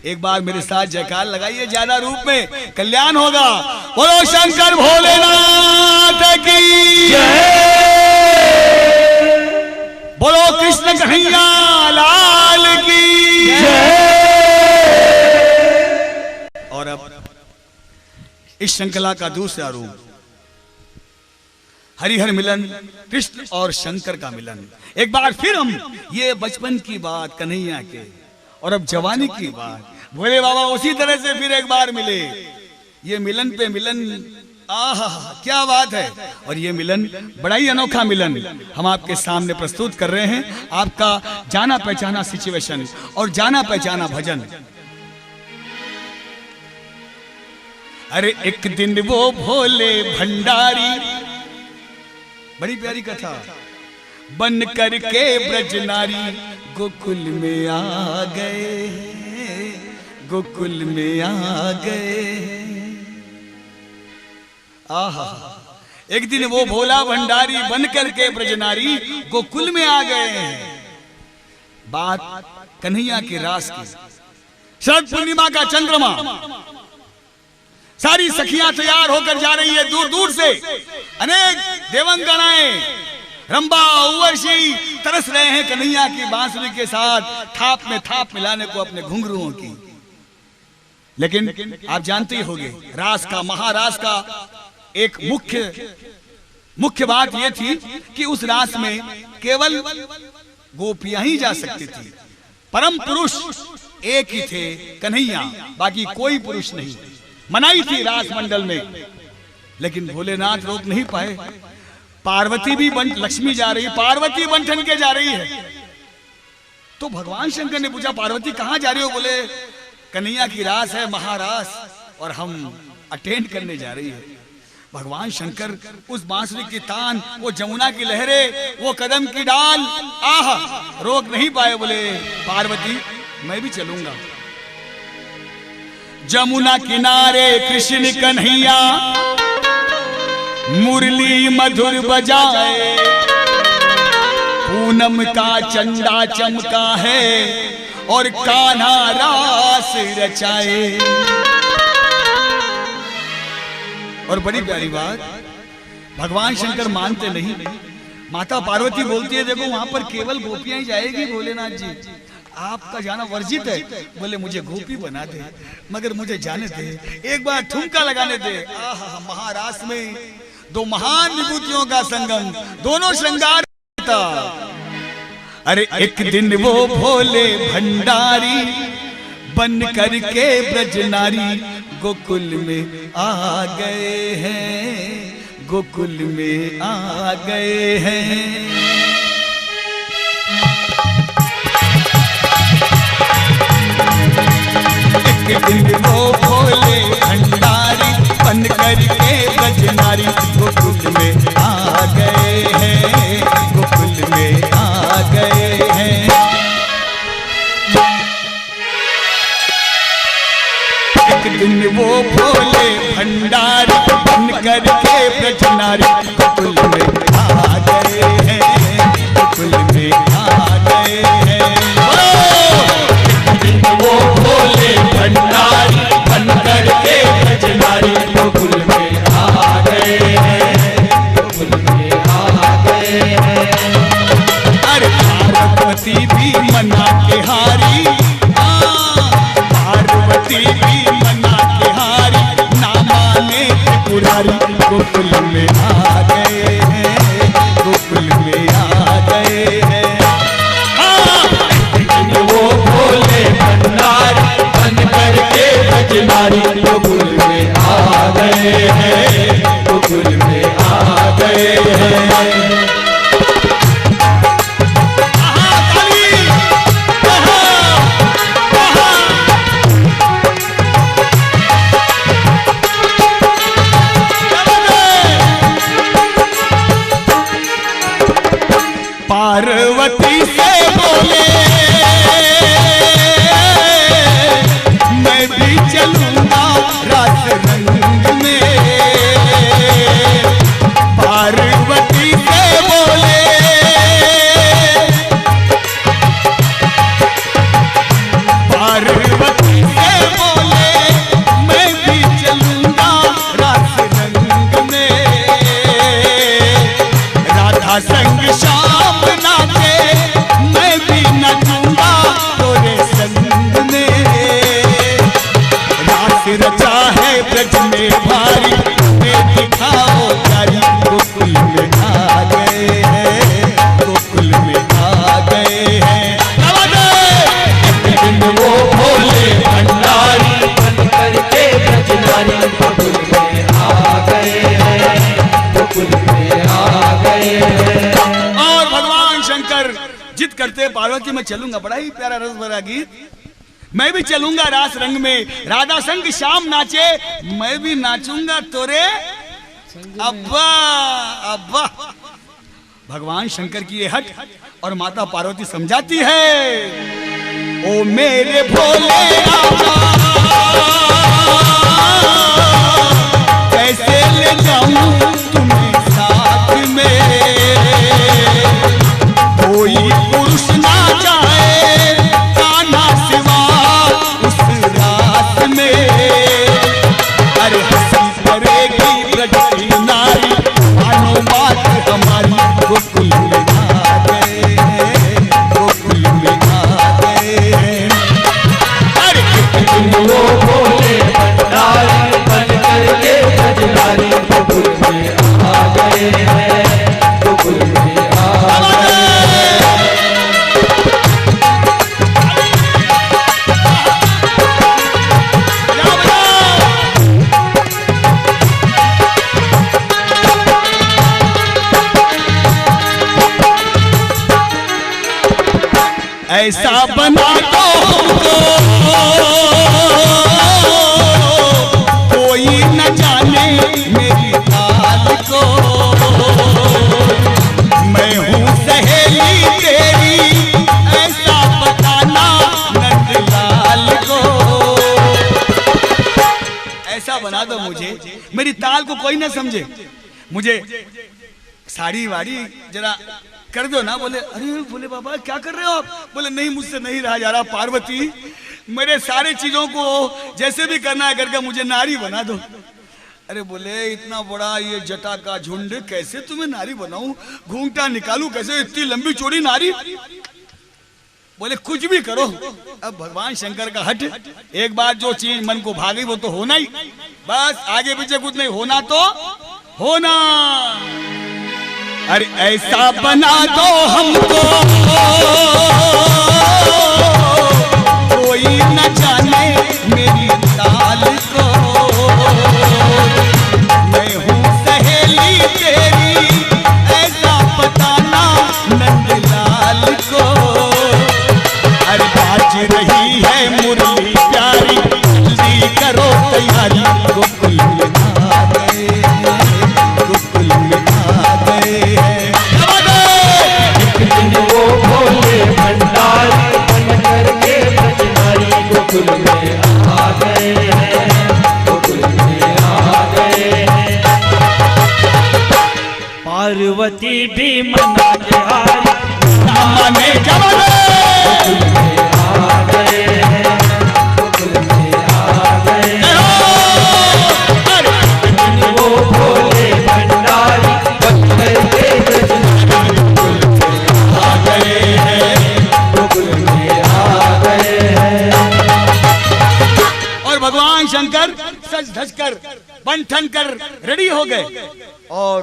एक बार मेरे साथ जयकार लगाइए, ज्यादा रूप में कल्याण होगा। बोलो शंकर भोलेनाथ की जय। बोलो कृष्ण कन्हैया लाल की जय। और अब इस श्रृंखला का दूसरा रूप हरिहर मिलन, कृष्ण और शंकर का मिलन। एक बार फिर हम ये बचपन की बात कन्हैया के और अब जवानी की बात, भोले बाबा उसी तरह से फिर एक बार मिले। ये मिलन पे मिलन, आहा क्या बात है। और ये मिलन बड़ा ही अनोखा मिलन हम आपके सामने प्रस्तुत कर रहे हैं। आपका जाना पहचाना सिचुएशन और जाना पहचाना भजन। अरे एक दिन वो भोले भंडारी, बड़ी प्यारी कथा, बन करके ब्रज नारी गोकुल में आ गए, गोकुल में आ गए। आहा, एक दिन वो भोला भंडारी बन करके ब्रज नारी गोकुल में आ गए हैं। बात कन्हैया के रास की। शरद पूर्णिमा का चंद्रमा, सारी सखियां तैयार होकर जा रही है दूर दूर से। अनेक देवंगनाएं रंबा उर्वशी तरस रहे हैं कन्हैया की बांसुरी के साथ थाप में थाप मिलाने को अपने घुंघरुओं की। लेकिन आप जानते ही होंगे रास का, महारास का एक मुख्य बात यह थी कि उस रास में केवल गोपियां ही जा सकती थी। परम पुरुष एक ही थे कन्हैया, बाकी कोई पुरुष नहीं। मनाई थी रास मंडल में, लेकिन भोलेनाथ रोक नहीं पाए। पार्वती भी लक्ष्मी जा रही, पार्वती बंठन के जा रही है। तो भगवान शंकर ने पूछा पार्वती कहां जा रही हो? बोले कन्हैया की रास है, महारास, और हम अटेंड करने जा रही है। भगवान शंकर उस बांसुरी की तान, वो जमुना की लहरें, वो कदम की डाल, आहा रोक नहीं पाए। बोले पार्वती मैं भी चलूंगा। जमुना किनारे कृष्ण कन्हैया मुरली मधुर बजाए, पूनम का चंदा चमका है और कान्हा रास रचाए। और बड़ी प्यारी बात, भगवान शंकर मानते नहीं, माता पार्वती बोलती है देखो वहां पर केवल गोपियां ही जाएगी भोलेनाथ जी, आपका जाना वर्जित है। बोले मुझे गोपी बना दे मगर मुझे जाने दे, एक बार ठुमका लगाने दे। आहा, महारास में दो महान विभूतियों का संगम, दोनों श्रृंगार था। अरे एक दिन वो भोले भंडारी बन करके ब्रजनारी गोकुल में आ गए हैं, गोकुल में आ गए हैं। एक दिन वो भोले भंडारी बन करके ब्रजनारी गोकुल में आ गए हैं, गोकुल में आ गए हैं। एक दिन वो भोले भंडारी बन करके ब्रजनारी गोकुल में आ गए हैं, गोकुल में आ गए हैं। एक दिन वो भोले भंडारी बन करके ब्रजनारी गोकुल में आ गए हैं, गोकुल में आ गए हैं। अरे पार्वती भी मना के हारी, पार्वती भी मना के हारी, ना माने त्रिपुरारी गोकुल में आ गए हैं, गोकुल में आ गए हैं। वो भोले भंडारी बन करके ब्रजनारी गोकुल में आ गए हैं, गोकुल में आ गए हैं। पार्वती से बोले मैं भी चलूंगा रास रंग में, पार्वती से बोले पार्वती से बोले मैं भी चलूंगा रास रंग में, राधा संग श्याम नाचे मैं भी नचूंगा तोरे संग में, रास रचा है ब्रज में भारी, मैं दिखाओ जारी गोकुल में आ गए हैं, गोकुल में आ गए हैं। एक दिन वो भोले भंडारी बन करके ब्रजनारी गोकुल में आ गए हैं, गोकुल में आ गए हैं। और भगवान शंकर जिद करते पार्वती में चलूंगा, बड़ा ही प्यारा रस भरा गीत, मैं भी चलूंगा रास रंग में, राधा संग श्याम नाचे मैं भी नाचूंगा तोरे अब्बा अब्बा। भगवान शंकर की ये हट और माता पार्वती समझाती है, ओ मेरे भोले आका कैसे ले जाऊं तुम्हें साथ में, कोई पुरुष ना जाए कान्हा सिवा उस रात में। अरे हंसी करेगी ब्रज की नारी, मानो बात हमारी गोकुल में आ गए हैं, गोकुल में आ गए हैं। अरे एक दिन वो भोले भंडारी बन करके ब्रजनारी गोकुल में आ गए हैं, गोकुल में आ गए हैं। ऐसा बना दो हमको कोई न जाने मेरी हाल को, मैं हूँ सहेली तेरी ऐसा बताना नंदलाल को। ऐसा बना दो मुझे, मेरी ताल को कोई ना समझे, मुझे साड़ी वाड़ी जरा कर दो ना। बोले अरे बोले बाबा क्या कर रहे हो आप? बोले नहीं मुझसे नहीं रहा जा रहा, पार्वती मेरे सारे चीजों को जैसे भी करना है करके मुझे नारी बना दो। अरे बोले इतना बड़ा ये जटा का झुंड, कैसे तुम्हें नारी बनाऊं, घूंघटा निकालूं कैसे, इतनी लंबी चौड़ी नारी। बोले कुछ भी करो, अब भगवान शंकर का हट, एक बार जो चीज मन को भागी वो तो होना ही, बस आगे पीछे कुछ नहीं, होना तो होना। अरे ऐसा बना दो हमको कोई न जाने मेरी ताल को, मैं हूँ सहेली तेरी ऐसा बताना नंदलाल को। अरे बाज रही है मुरली प्यारी, जल्दी करो तैयारी, गोकुल में आ गए, गोकुल में आ गए हैं। एक दिन वो भोले भंडारी बन करके ब्रजधारी गोकुल में आ गए हैं, गोकुल में आ गए हैं। पार्वती भी मना के हारी, माने जवान गोकुल में आ गए हैं, गोकुल में आ गए हैं। वो भोले भंडारी बन करके ब्रजधारी गोकुल में आ गए हैं, गोकुल में आ गए हैं। और भगवान शंकर सज धज कर बन ठन कर रेडी हो गए। और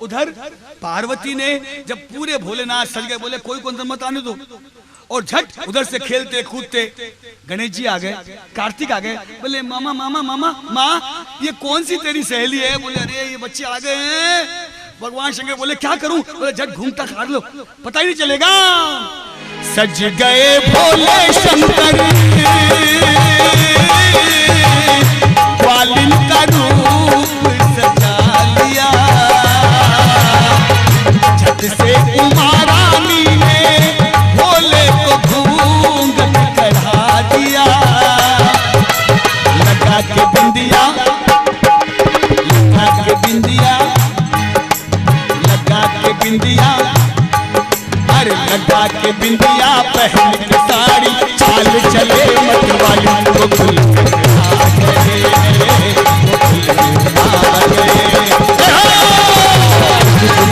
उधर पार्वती ने जब पूरे भोलेनाथ सज गए, बोले कोई को अंदर मत आने दो, और झट उधर से खेलते कूदते गणेश जी आ गए, कार्तिक आ गए। बोले मामा मामा मामा माँ ये कौन सी तेरी सहेली है। बोले अरे ये बच्चे आ गए हैं। भगवान शंकर बोले क्या करूं। बोले झट घूमता काट लो, पता ही नहीं चलेगा। सज गए भोले शंकर ग्वालिन का रूप सजा लिया, झट से उमा रानी ने भोले को घूंघट कढ़ा दिया। लगा के बिंदिया, लगा के बिंदिया, लगा के बिंदिया, अरे लगा के बिंदिया, पहन के साड़ी, चाल चले मतवाली, गोकुल में आ गए, गोकुल में आ गए।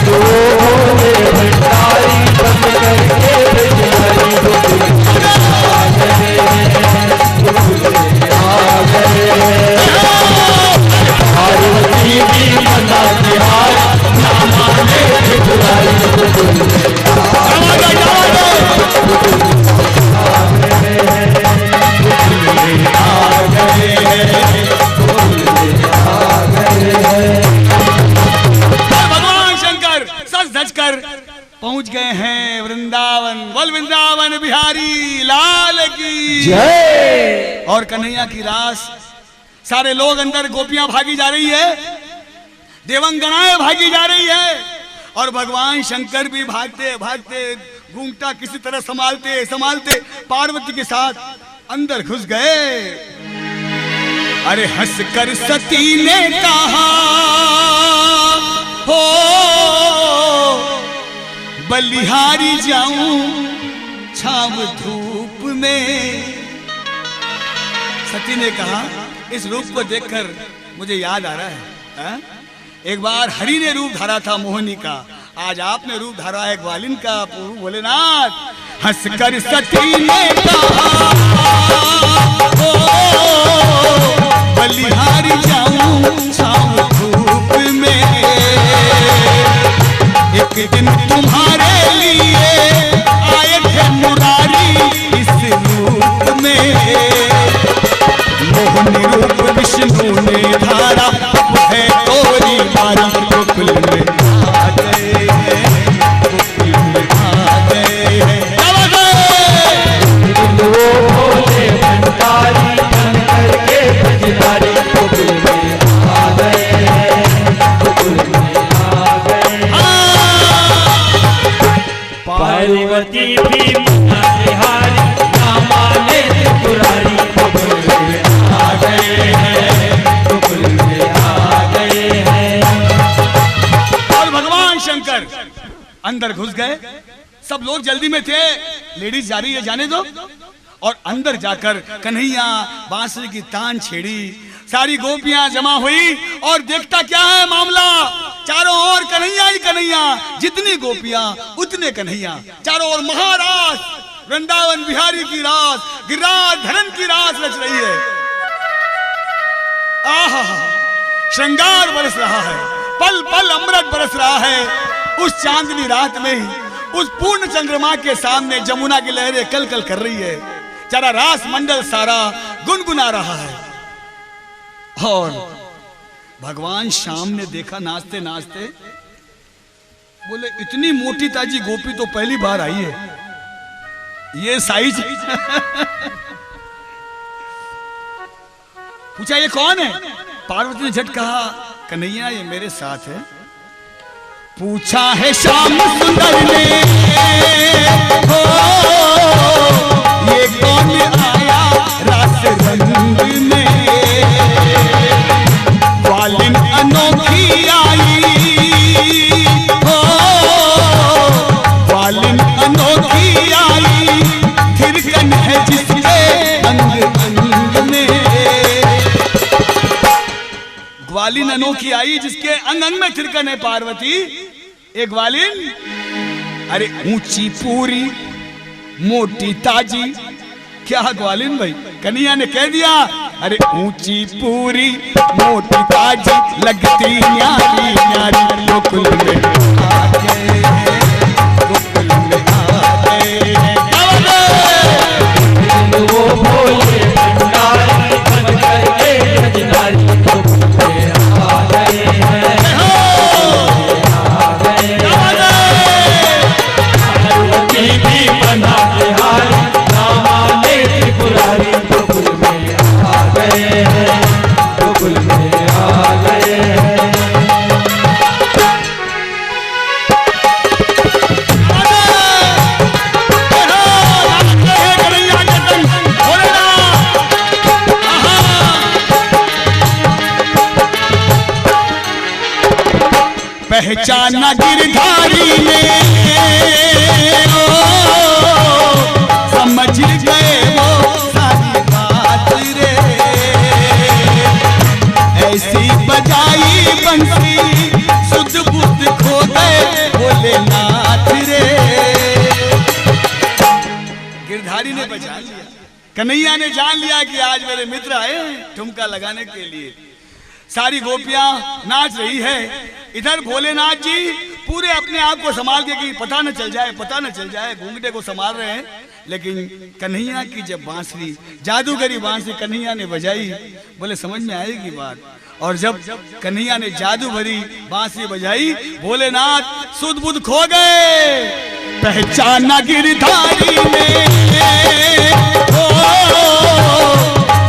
भोले भंडारी बन करके ब्रजधारी गोकुल में आ गए हैं, गोकुल में आ गए हैं। पार्वती भी मना के हारी, ना माने त्रिपुरारी गोकुल में आ गए हैं, गोकुल में आ गए हैं, गोकुल में आ गए हैं, गोकुल में आ गए हैं। भगवान शंकर सज धज कर पहुंच गए हैं वृंदावन। बोल वृंदावन बिहारी लाल की जय। और कन्हैया की रास। सारे लोग अंदर, गोपियां भागी जा रही है, देवंगनाएं भागी जा रही है, और भगवान शंकर भी भागते भागते घूंघटा किसी तरह संभालते संभालते पार्वती के साथ अंदर घुस गए। अरे हंसकर सती ने कहा हो बलिहारी जाऊं छाव धूप में। सती ने कहा इस रूप को देखकर मुझे याद आ रहा है, हा? एक बार हरि ने रूप धारा था मोहिनी का, आज आपने रूप धारा है ग्वालिन का, प्रभु भोलेनाथ। हंसकर सती ने कहा ओ बलिहारी जाऊं छाव धूप में, एक दिन तुम्हारे लिए आए थे मुरारी इस रूप में। मोहनी रूप विष्णु ने धारा, है तोरी मारी, गोकुल में आ गए हैं, गोकुल में आ गए हैं। वो भोले भंडारी बन करके ब्रजधारी गोकुल में आ गए हैं, गोकुल में आ गए हैं। पार्वती भी मना के हारी, ना माने त्रिपुरारी गोकुल में आ गए हैं, गोकुल में आ गए हैं। और भगवान शंकर अंदर घुस गए। सब लोग जल्दी में थे, लेडीज जा रही है जाने दो। और अंदर जाकर कन्हैया बांसुरी की तान छेड़ी, सारी गोपियां जमा हुई और देखता क्या है मामला, चारों ओर कन्हैया ही कन्हैया, जितनी गोपियां उतने कन्हैया, चारों ओर महारास, वृंदावन बिहारी की रास, गिरिराज धरन की रास रच रही है। आहा, श्रृंगार बरस रहा है, पल पल अमृत बरस रहा है। उस चांदनी रात में उस पूर्ण चंद्रमा के सामने जमुना की लहरें कल कल कर रही है, सारा रास मंडल सारा गुनगुना रहा है। और भगवान श्याम ने देखा नाचते नाचते, बोले इतनी मोटी ताजी गोपी तो पहली बार आई है, ये साइज पूछा ये कौन है? पार्वती ने झट कहा कन्हैया ये मेरे साथ है। पूछा है श्याम सुंदर ने, हो ये कौन आया रास रंग में, ग्वालिन अनोखी आई, हो ग्वालिन अनोखी आई, थिरकन है जिसके अंग अंग में, ग्वालिन अनोखी आई जिसके अंग अंग में थिरकन है पार्वती। एक ग्वालिन, अरे ऊंची पूरी मोटी ताजी, क्या ग्वालिन भाई? कन्हैया ने कह दिया अरे ऊंची पूरी मोटी ताजी, लगती न्यारी न्यारी, गोकुल में आ गए हैं, गोकुल में आ गए हैं। वो भोले भंडारी बन करके रजनारी, गोकुल में आ गए हैं, आ गए हैं। पार्वती भी बना के हारी, ना माने त्रिपुरारी, गोकुल में आ गए हैं, गोकुल में आ गए हैं। पहचाना गिरधारी ने, समझ गए वो सारी बात रे, ऐसी बजाई बंसी सुध बुद्ध खो गए भोलेनाथ रे। गिरधारी ने पहचान लिया, कन्हैया ने जान लिया कि आज मेरे मित्र आए ठुमका लगाने के लिए। सारी गोपियां नाच रही है, इधर भोलेनाथ जी पूरे अपने आप को संभाल के कि पता न चल जाए, पता न चल जाए, घूंघटे को संभाल रहे हैं। लेकिन कन्हैया की जब बांसुरी, जादूगरी बांसुरी कन्हैया ने बजाई, बोले समझ में आएगी बात। और जब कन्हैया ने जादू भरी बांसुरी बजाई, भोलेनाथ सुध बुध खो गए। पहचाना गिरधारी ने, ओ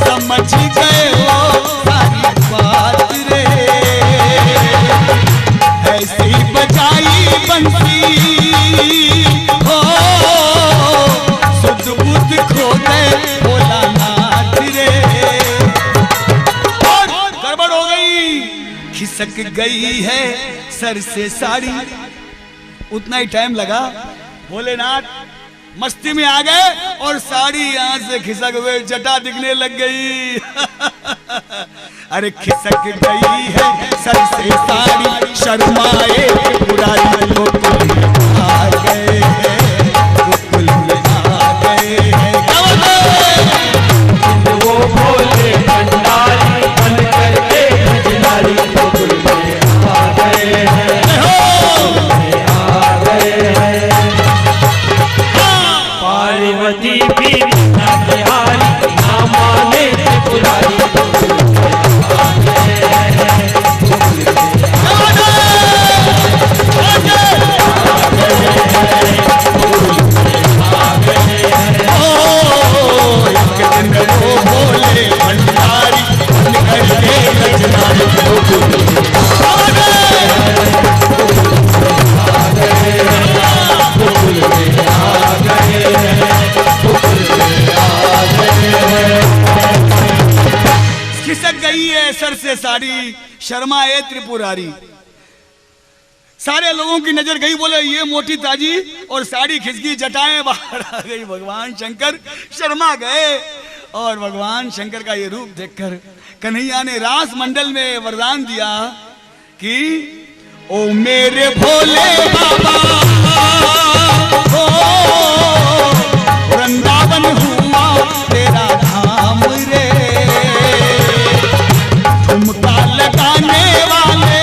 समझ गए वो सारी बात रे, ऐसी बजाई बंसी, हो सुध बुध खो गए भोलानाथ रे। और गड़बड़ हो गई, खिसक गई है सर से साड़ी, उतना ही टाइम लगा। भोलेनाथ मस्ती में आ गए और साड़ी यहां से खिसक हुए जटा दिखने लग गई। अरे खिसक गई है सर से साड़ी, शर्माए पुरानी, गोकुल में आ गए हैं, गोकुल में आ गए हैं। वो भोले भंडारी बन करके रजनारी, गोकुल में आ गए हैं, गोकुल में आ गए हैं। पार्वती भी बना के हारी, ना माने त्रिपुरारी, गोकुल में आ गए हैं, गोकुल में आ गए हैं। वो भोले भंडारी निकल के रजनारी, गोकुल में आ गए हैं, आ गए हैं, गोकुल में आ गए हैं, गोकुल में आ गए हैं। खिसक गई है सर से साड़ी, शर्माए त्रिपुरारी। सारे लोगों की नजर गई, बोले ये मोटी ताजी, और साड़ी खिसकी, जटाएं बाहर आ गई। भगवान शंकर शर्मा गए और भगवान शंकर का ये रूप देखकर कन्हैया ने रास मंडल में वरदान दिया कि ओ मेरे भोले बाबा, ओ वृंदावन हुआ तेरा धाम रे, ठुमका लगाने वाले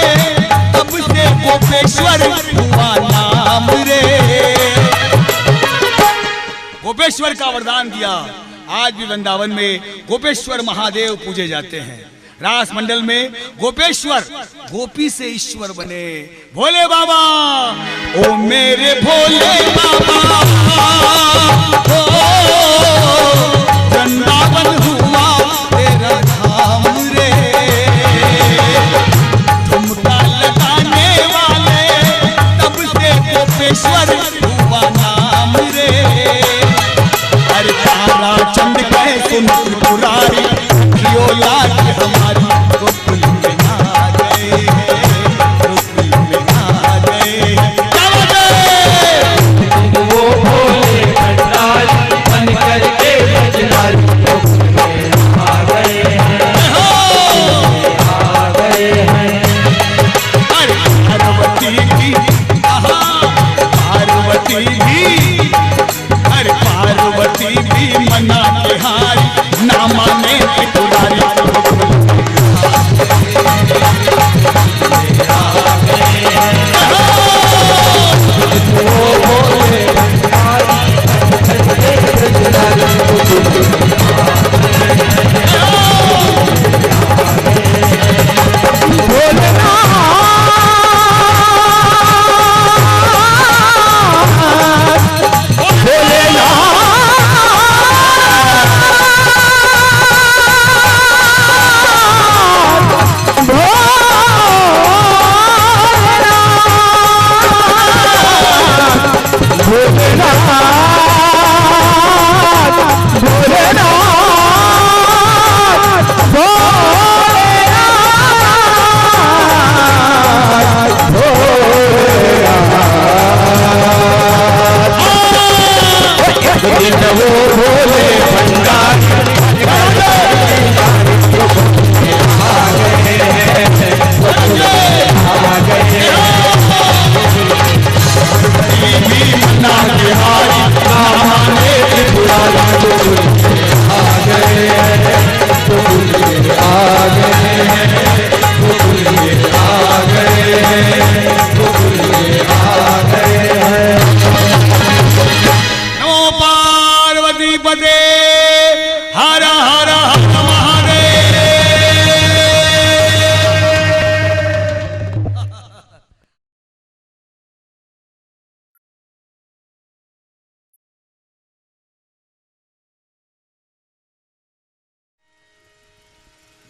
तब से गोपेश्वर हुआ नाम रे। गोपेश्वर का वरदान दिया। आज भी वृंदावन में गोपेश्वर महादेव पूजे जाते हैं। रास मंडल में गोपेश्वर गोपी से ईश्वर बने। भोले बाबा, ओ मेरे भोले बाबा, ओ वृंदावन हुआ तेरा धाम रे, ठुमका लगाने वाले तब से गोपेश्वर हुआ नाम रे। अरे तारा चंद कहे सुन पुरारी, जियो लाज हमारी गोकुल में आ गए हैं, गोकुल में आ गए हैं। वो भोले भंडारी बन करके ब्रजधारी गोकुल में आ गए हैं, आ गए हैं। अरे पार्वती भी, पार्वती भी, अरे पार्वती भी मना के हारी, ना माने त्रिपुरारी।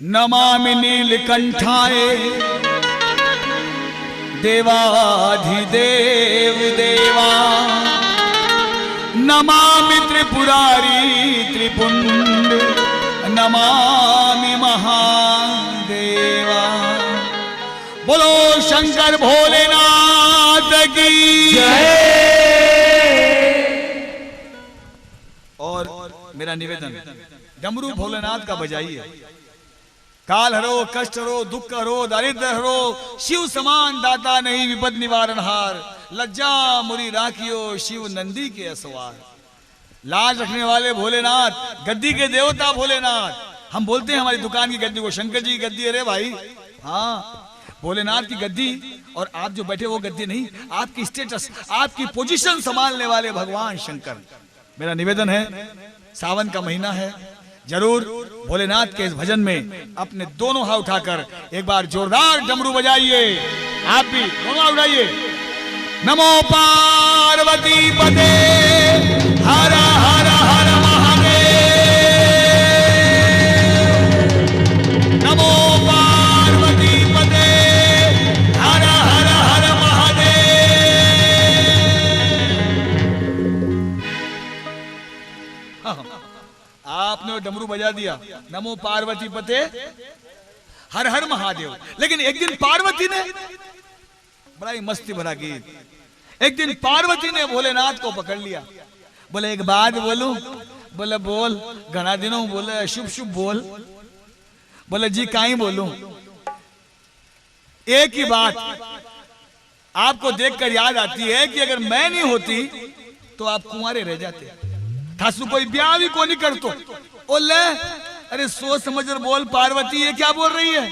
नमामि नीलकंठाय देवाधिदेव देवा, नमामि त्रिपुरारी त्रिपुंड, नमामि महादेवा। बोलो शंकर भोलेनाथ की जय। और मेरा निवेदन, डमरू भोलेनाथ का बजाइए। काल हरो, कष्ट हरो, दुख हरो, दारिद्र हरो, शिव समान दाता नहीं विपद निवारण हार, लज्जा मुरी राखियो शिव नंदी के असवार। लाज रखने वाले भोलेनाथ, गद्दी के देवता भोलेनाथ। हम बोलते हैं हमारी दुकान की गद्दी को शंकर जी की गद्दी। अरे भाई, हाँ, भोलेनाथ की गद्दी और आप जो बैठे वो गद्दी नहीं, आपकी स्टेटस, आपकी पोजीशन संभालने वाले भगवान शंकर। मेरा निवेदन है, सावन का महीना है, जरूर भोलेनाथ के इस भजन में अपने दोनों हाथ उठाकर एक बार जोरदार डमरू बजाइए। आप भी दोनों हाथ उठाइए। नमो पार्वती पते हर हर हर महादेव, नमो पार्वती पते हर हर हर महादेव। आपने डमरू बजा दिया, नमो पार्वती पते हर हर महादेव। लेकिन एक दिन पार्वती ने, बड़ा ही मस्ती भरा गीत, एक दिन पार्वती ने भोलेनाथ को पकड़ लिया। बोले एक बात बोलूं, बोले बोल, घना दिनों बोले शुभ शुभ बोल। बोले जी काई बोलूं। एक ही बात आपको देखकर याद आती है कि अगर मैं नहीं होती तो आप कुंवारे रह जाते, थासु कोई ब्याह भी को नहीं करतो। बोले अरे सोच समझ कर बोल पार्वती, ये क्या बोल रही है?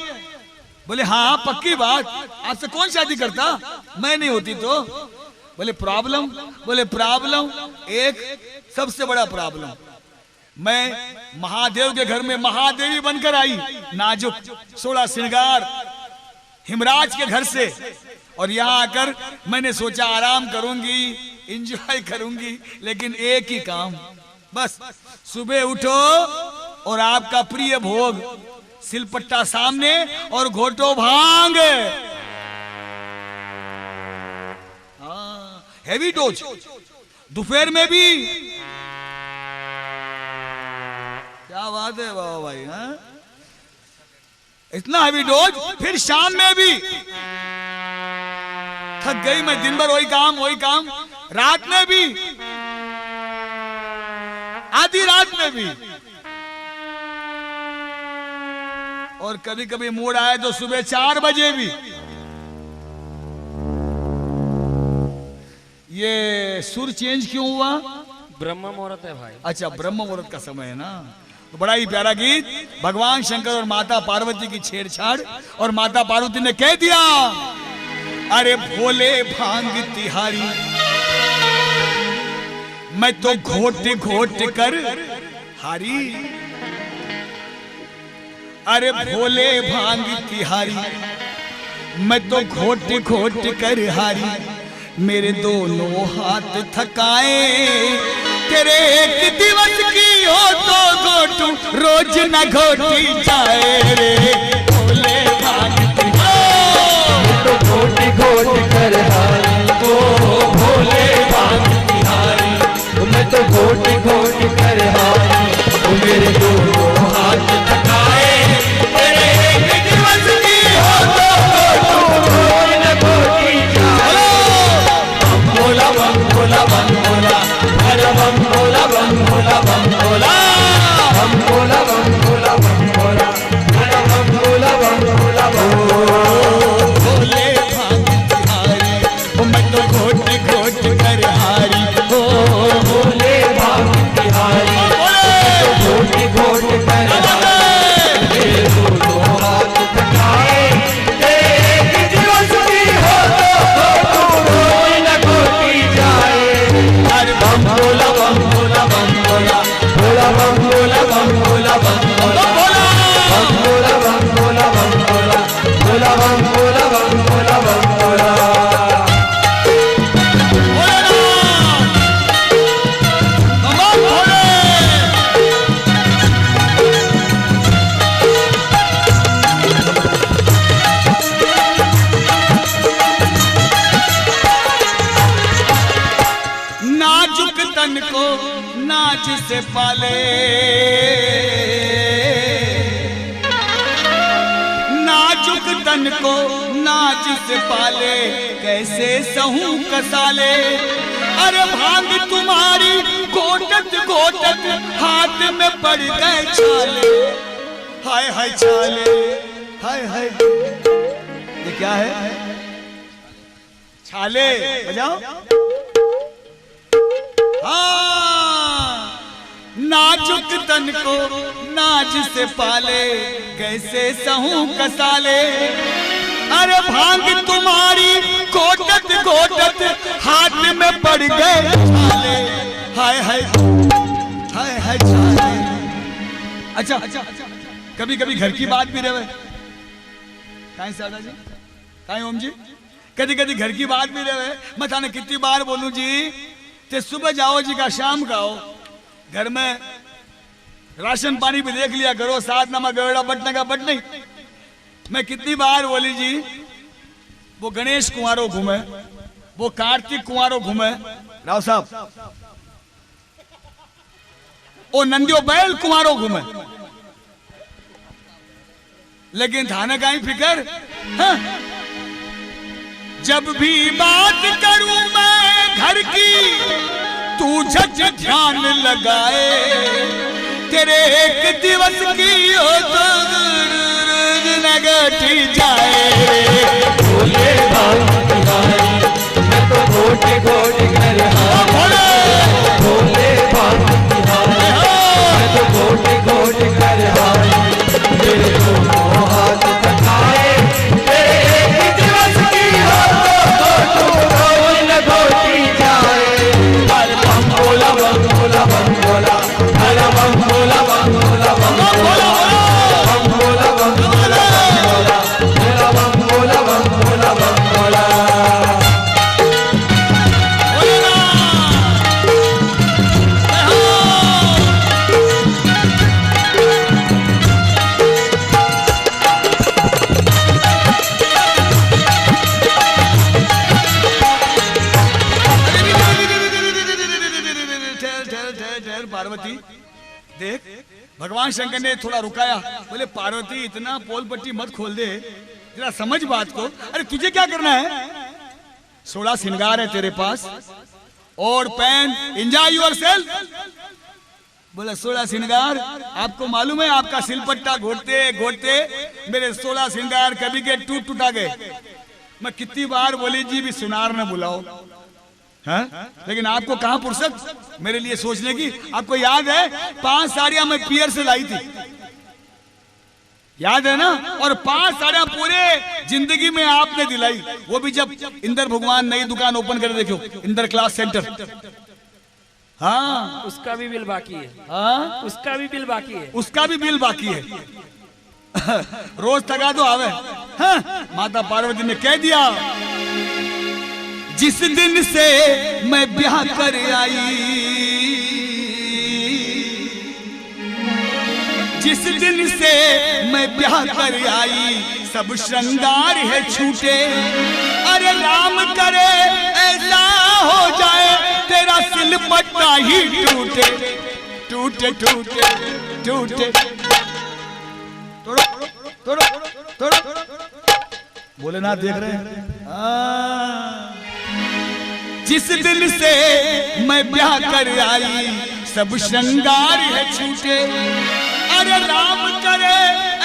बोले हाँ पक्की बात, आपसे कौन शादी करता मैं नहीं होती तो। बोले प्रॉब्लम? बोले प्रॉब्लम एक सबसे बड़ा प्रॉब्लम, मैं महादेव के घर में महादेवी बनकर आई, नाजुक 16 श्रृंगार हिमराज के घर से, और यहाँ आकर मैंने सोचा आराम करूंगी, एंजॉय करूंगी, लेकिन एक ही काम बस, सुबह उठो और आपका प्रिय भोग सिलपट्टा सामने और घोटो भांग। हाँ हैवी डोज, दोपहर में भी। क्या बात है बाबा भाई, हाँ इतना हैवी डोज, फिर शाम में भी। थक गई मैं, दिन भर वही काम, रात में भी, आधी रात में भी, और कभी कभी मूड आए तो सुबह 4 बजे भी। ये सुर चेंज क्यों हुआ? ब्रह्म मुहूर्त है भाई। अच्छा ब्रह्म मुहूर्त का समय है ना। तो बड़ा ही प्यारा गीत, भगवान शंकर और माता पार्वती की छेड़छाड़, और माता पार्वती ने कह दिया अरे भोले भांग तिहारी, मैं तो घोट घोट कर हारी। अरे भोले भांग तिहारी, मैं तो घोट घोट कर हारी, मेरे दोनों हाथ थकाए, तेरे एक दिवस की हो तो घोटू, रोज न घोटी जाए रे भोले भांग तिहारी। तो घोट घोट कर हारी, तो भोले भांग तिहारी, मैं तो घोट घोट कर हारी, तो मेरे दोनों हाथ थकाए, तेरे एक दिवस की हो तो घोटू, रोज न घोटी जाए। बम भोला बम भोला बम भोला, अरे बम भोला बम भोला बम भोला, बम भोला बम भोला बम भोला, अरे बम भोला बम भोला बम भोला। भोले भांग तिहारी, मैं तो घोट घोट कर हारी, हो भोले भांग तिहारी, तो घोट घोट कर हारी, मेरे दोनों हाथ थकाए, तेरे एक दिवस की हो तो रोज न घोटी जाए। अरे बम भोला बम भोला बम भोला, भोला बम भोला बम भोला बम भोला, बम भोला बम भोला बम भोला, भोला बम भोला बम भोला बम भोला। नाजुक तन को नाज से पाले, नाजुक तन को नाज से पाले, कैसे सहूं कसाले। अरे भांग तुम्हारी घोटत घोटत हाथ में पड़ गए छाले, हाय हाय छाले, हाय हाय। ये क्या है? छाले बजाओ। हाँ नाजुक तन को नाज से पाले, कैसे सहूं कसाले। अरे भांग तुम्हारी घोटत घोटत हाथ में पड़ गए छाले, हाय हाय हाय हाय छाले। अच्छा कभी कभी घर की बात भी रहे, काहे सादा जी, काहे ओम जी, कभी कभी घर की बात भी रहे। मैं थाने कितनी बार बोलूं जी, ते सुबह जाओ जी का शाम का हो, घर में राशन पानी भी देख लिया करो, साथ नमक गवेड़ा बटने का बट नहीं। मैं कितनी बार बोली जी, वो गणेश कुंवारों घूमे, वो कार्तिक कुंवारों घूमे, राव साहब, वो नंदियो बैल कुंवारों घूमे, लेकिन थाने का ही फिकर। हाँ? जब भी बात करूं मैं घर की, तू झट ध्यान लगाए, तेरे एक दिवस की हो तो लगती जाए। भोले भांतिहारी मैं तो घोटे घोटे कर हारे, भोले भांतिहारी मैं तो घोटे घोटे कर हारे। मेरे दोनों हाथ थकाए, तेरे एक दिवस की हो तो घोटी न घोटी जाए। हर बम भोला बम भोला बम भोला, हर बम भोला बम भोला बम भोला, बम भोला बम भोला बम भोला, भोला बम भोला बम भोला। पार्वती देख, भगवान शंकर ने थोड़ा रुकाया, बोले पार्वती इतना पोल पट्टी मत खोल दे, जरा समझ बात को। अरे तुझे क्या करना है, 16 श्रृंगार है तेरे पास और पैन, एंजॉय योरसेल्फ। बोला 16 श्रृंगार, आपको मालूम है आपका सिलपट्टा घोटते घोटते मेरे 16 श्रृंगार कभी के टूटा गए। मैं कितनी बार बोली जी भी सुनार न बुलाओ, हाँ? लेकिन आपको कहां फुर्सत मेरे लिए सोचने की। आपको याद है 5 साड़ियां मैं पियर से लाई थी, याद है ना? और 5 साड़ियां पूरे जिंदगी में आपने दिलाई, वो भी जब इंद्र भगवान नई दुकान ओपन कर, देखो इंद्र क्लास सेंटर। हाँ उसका भी बिल बाकी है। हाँ उसका भी बिल बाकी है। उसका भी बिल बाकी है। रोज तगा तो आवे। हाँ? माता पार्वती ने कह दिया, जिस दिन से मैं ब्याह कर आई, जिस दिन से मैं ब्याह कर आई, सब श्रृंगार है छूटे। अरे राम करे ऐसा हो जाए, तेरा सिलपट्टा ही टूटे टूटे टूटे टूटे। तोड़ो तोड़ो तोड़ो, भोलेनाथ देख रहे हैं। जिस दिन से मैं ब्याह कर आई, सब श्रृंगार है छूटे। अरे राम करे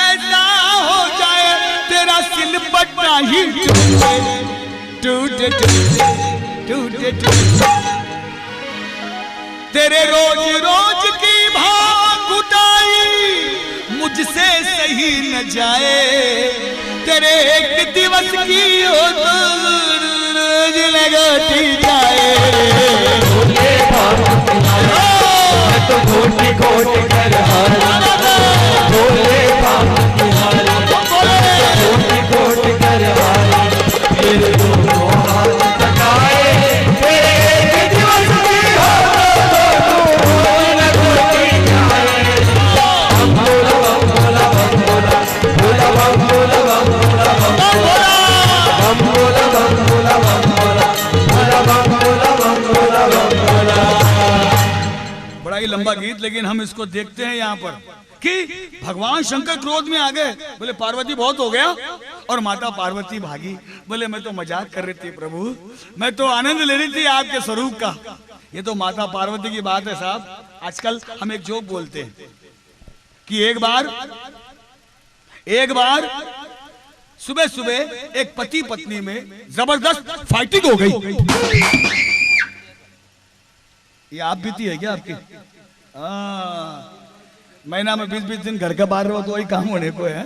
ऐसा हो जाए, तेरा सिलपट्टा ही टूटे टूटे टूटे टूटे। तेरे रोज रोज की भाव कुटाई मुझसे सही न जाए, तेरे एक दिवस की हो तो लगती जाए। भोले भांतिहारी मैं तो घोटी घोटी कर हारे, भोले भांतिहारी मैं तो घोटी घोटी कर हारे। मेरे दोनों हाथ थकाए, तेरे एक दिवस की हो तो न घोटी जाए। बम भोला बम भोला बम भोला, भोला बम भोला बम भोला बम भोला, बम भोला बम भोला बम भोला, भोला बम भोला बम भोला बम भोला। बड़ा ही लंबा गीत, लेकिन हम इसको देखते हैं यहाँ पर कि भगवान शंकर क्रोध में आ गए। बोले पार्वती बहुत हो गया, और माता पार्वती भागी। बोले मैं तो मजाक कर रही थी प्रभु, मैं तो आनंद ले रही थी आपके स्वरूप का। ये तो माता पार्वती की बात है साहब। आजकल हम एक जोक बोलते हैं कि एक बार सुबह सुबह एक पति पत्नी में जबरदस्त फाइटिंग हो गई। ये आप बीती है क्या आपकी? महीना में 20-20 दिन घर का बाहर रहो तो वही काम होने को है।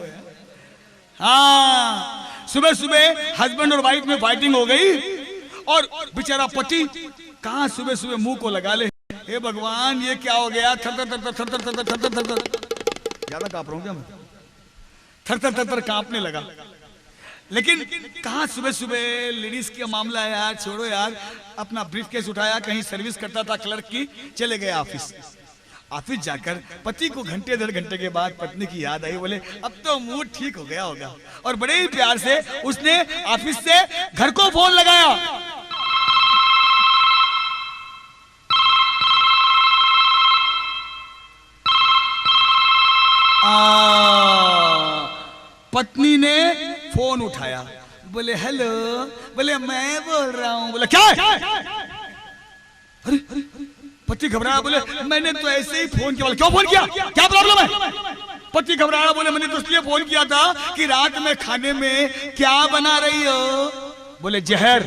हाँ, सुबह सुबह हस्बैंड और वाइफ में फाइटिंग हो गई, और बेचारा पति कहाँ सुबह सुबह मुंह को लगा ले, हे भगवान ये क्या हो गया, थर थर थर थर थर थर थर थर थर। ज्यादा कांप रहा हूँ क्या मैं? थर थर थर थर कांपने लगा। लेकिन कहाँ सुबह सुबह लेडीज का मामला है यार, छोड़ो यार। अपना ब्रीफकेस उठाया, कहीं सर्विस करता था क्लर्क की, चले गए ऑफिस। ऑफिस जाकर पति को घंटे 1.5 घंटे के बाद पत्नी की याद आई। बोले अब तो मूड ठीक हो गया होगा, और बड़े ही प्यार से उसने ऑफिस से घर को फोन लगाया। पत्नी ने फोन उठाया, बोले हेलो, बोले मैं बोल रहा हूं। बोले क्या? अरे पति घबराया, बोले मैंने तो ऐसे ही फोन किया। क्यों फोन किया, क्या प्रॉब्लम है? पति घबराया, बोले मैंने तो इसलिए फोन किया था कि रात में खाने में क्या बना रही हो? बोले जहर,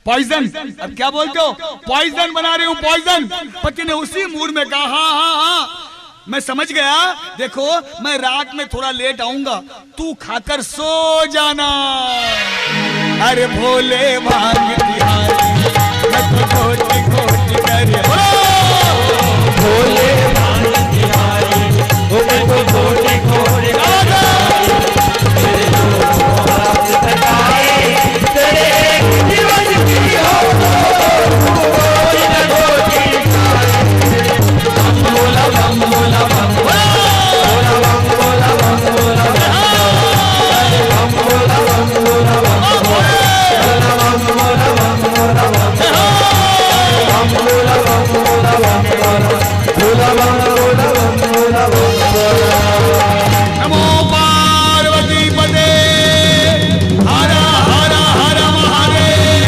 पॉइजन। अब क्या बोलते हो? पॉइजन बना रही हूं, पॉइजन। पति ने उसी मूड में कहा हाँ हाँ हाँ मैं समझ गया, देखो मैं रात में थोड़ा लेट आऊंगा, तू खाकर सो जाना। अरे भोले भांग बिहारी मैं तो खोटी खोटी करे, भोले भांग बिहारी वो मैं तो खोटी खोटी नमो पार्वती पते हर हर हर महादेव।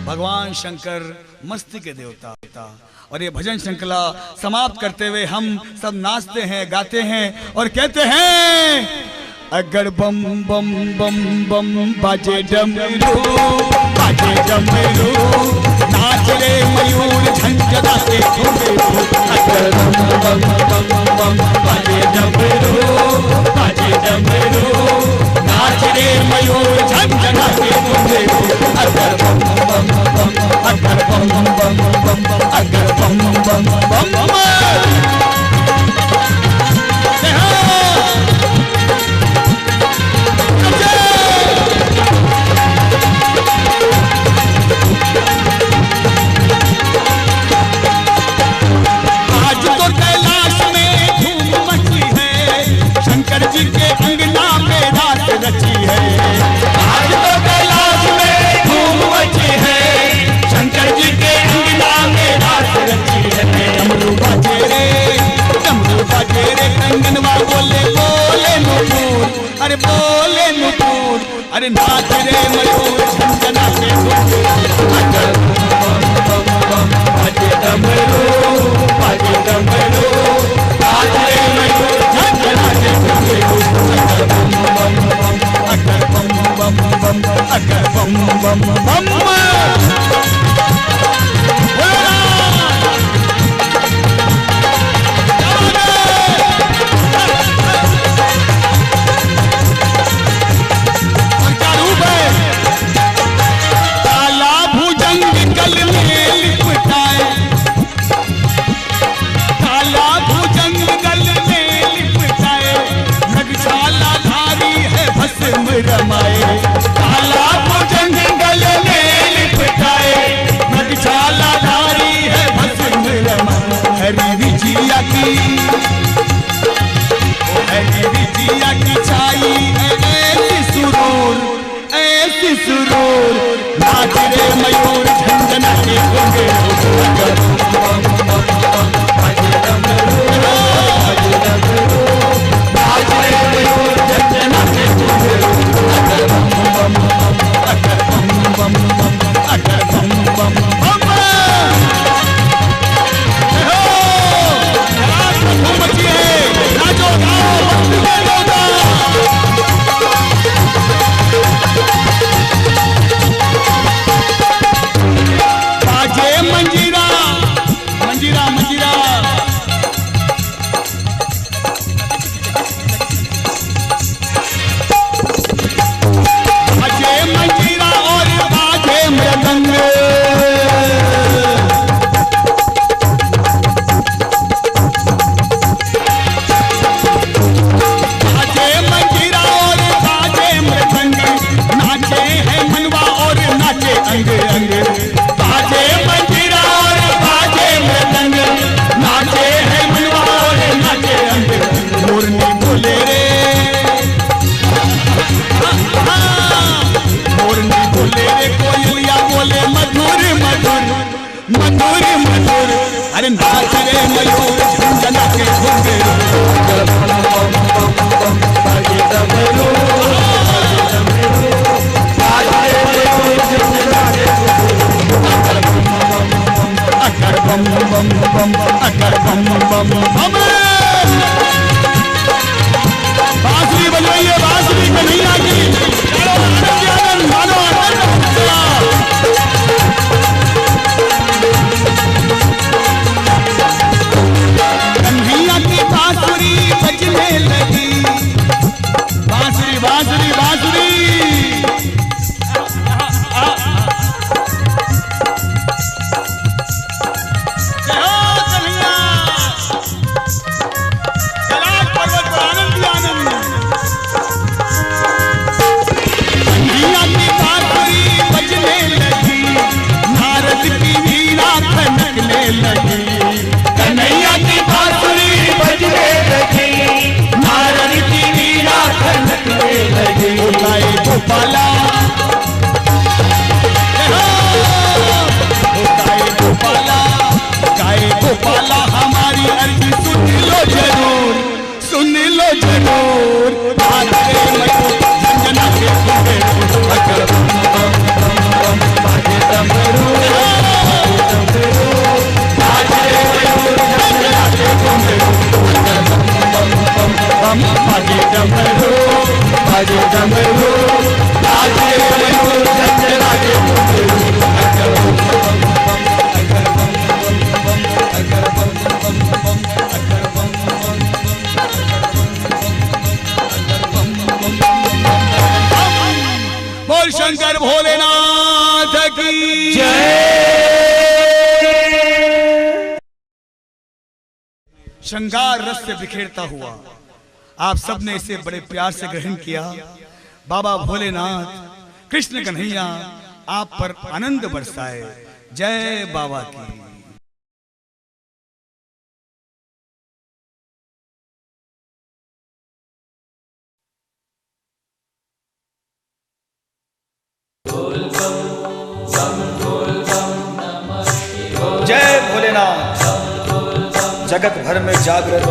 भगवान शंकर मस्ती के देवता और ये भजन श्रृंखला समाप्त करते हुए हम सब नाचते हैं, गाते हैं और कहते हैं अगर बम बम बम बम बाजे डमरू, बाजे डमरू, नाच रे मयूर झंझनाते घूंघरू। अगर बम बम बम बम बाजे डमरू, बाजे डमरू, नाच रे मयूर झंझनाते घूंघरू। अगर बम बम बम, अगर बम बम बम, अगर बम बम बम बम। जी के अंगना में रात रची है, आज तो कैलाश में धूम मची है, शंकर जी के अंगना में रात रची है। डमरू बाजे रे कंगनवा बोले बोले नुपुर, अरे बोले नुपुर, अरे नाच रे मयूर झंझना के अगर बाजे डमरू, बाजे डमरू, नाच रे मयूर झंझना के अगर बम बम बम, अगर बम बम बम, अगर बम बम बम। और क्या रूप है? काला भुजंग गल में लिपटाए, काला भुजंग गल में लिपटाए, नगशाला धारी है भस्म रमाए। काला भुजंग गल में लिपटाए, नगशाला धारी है भस्म रमाए। हरी विजिया की, हरी विजिया की छाई ऐसी सुरूर, ऐसी सुरूर, नाच रे मयूर झंझना के घुंघरू। अगर बम बम बम बाजे डमरू, बाजे डमरू, नाच रे मयूर झंझना के घुंघरू। अगर बम बम बम, अगर बम बम बम, अगर बम बम बम। रात में धूम मची है, नाचो गाओ भक्ति में डोलो। बाजे मंजीरा, मंजीरा मंजीरा, बाजे मंजीरा और बाजे मृदंग। बाजे मंजीरा और बाजे मृदंग, नाचे हैं मनवा और नाचे अंग अंग। बाजे मंजीरा और बाजे मृदंग, नाचे हैं मनवा और नाचे अंग। मोरनी बोले रे, मोरनी बोले रे, कोयलिया बोले मधुर मधुर, मधुर मधुर, अरे नाच रे मयूर झंझना के घुंघरू। अगर बम बम बम बम बाजे डमरू, बाजे डमरू, नाच रे मयूर झंझना के घुंघरू। बम बम। बांसुरी बजवाइए, बांसुरी कन्हैया की। चलो आनंद आनंद मानो आनंद। कन्हैया की बांसुरी बजने लगी, बांसुरी बांसुरी बांसुरी। कन्हैया की बांसुरी बजने लगी, नारद की वीणा खनकने लगी। गाए गोपाला, गाए गोपाला हमारी अर्जी सुन लो जरूर, सुन लो जरूर। झंझना के बाजे डमरू, बाजे डमरू, बाजे डमरू, बाजे मयूर झंझना के बोल शंकर भोलेनाथ की जय। श्रृंगार रस से बिखेरता हुआ आप सबने इसे बड़े प्यार से ग्रहण किया। बाबा भोलेनाथ कृष्ण कन्हैया आप पर आनंद बरसाए। जय बाबा की। जय भोलेनाथ। जगत भर में जागृत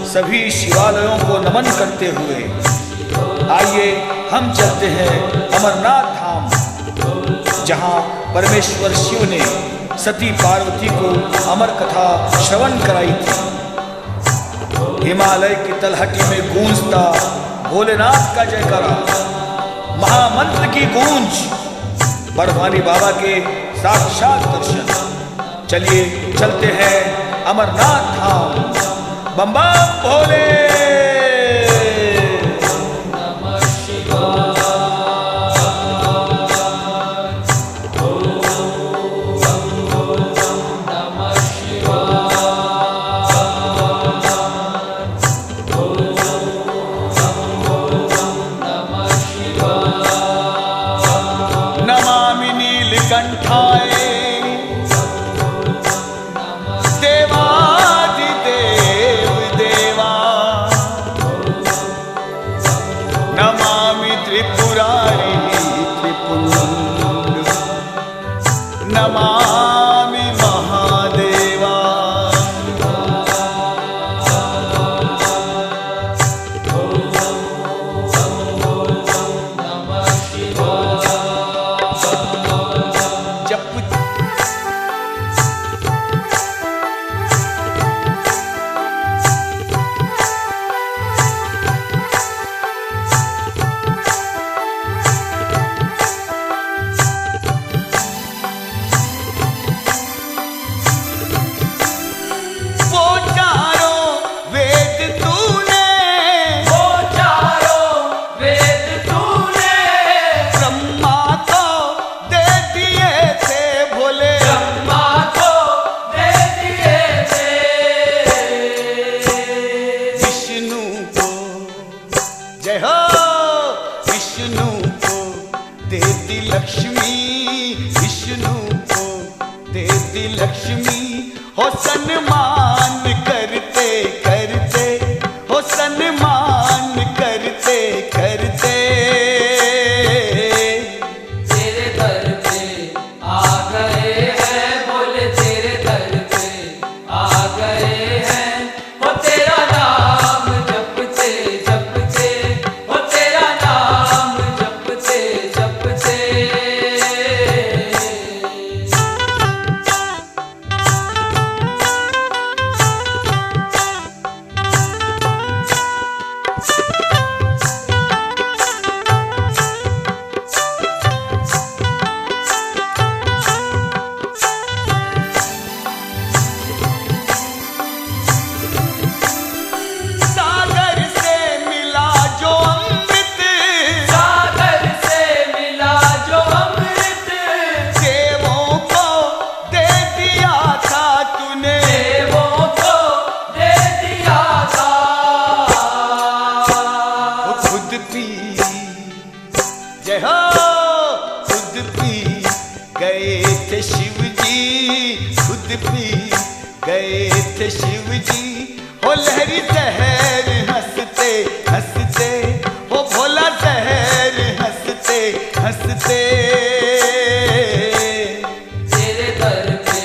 सभी शिवालयों को नमन करते हुए आइए हम चलते हैं अमरनाथ धाम, जहां परमेश्वर शिव ने सती पार्वती को अमर कथा श्रवण कराई थी। हिमालय की तलहटी में गूंजता भोलेनाथ का जयकारा, महामंत्र की गूंज, बड़वानी बाबा के साक्षात दर्शन। चलिए चलते हैं अमरनाथ धाम। बम बम भोले। नमामि नीलकंठाय देवादिदेव देवा, नमामि त्रिपुरारी त्रिपुर, नमामि महादेवा। गए थे शिव जी, खुद पी गए थे शिव जी। हो लहरी जहर हंसते हंसते, हो भोला जहर हंसते हंसते। तेरे दर पे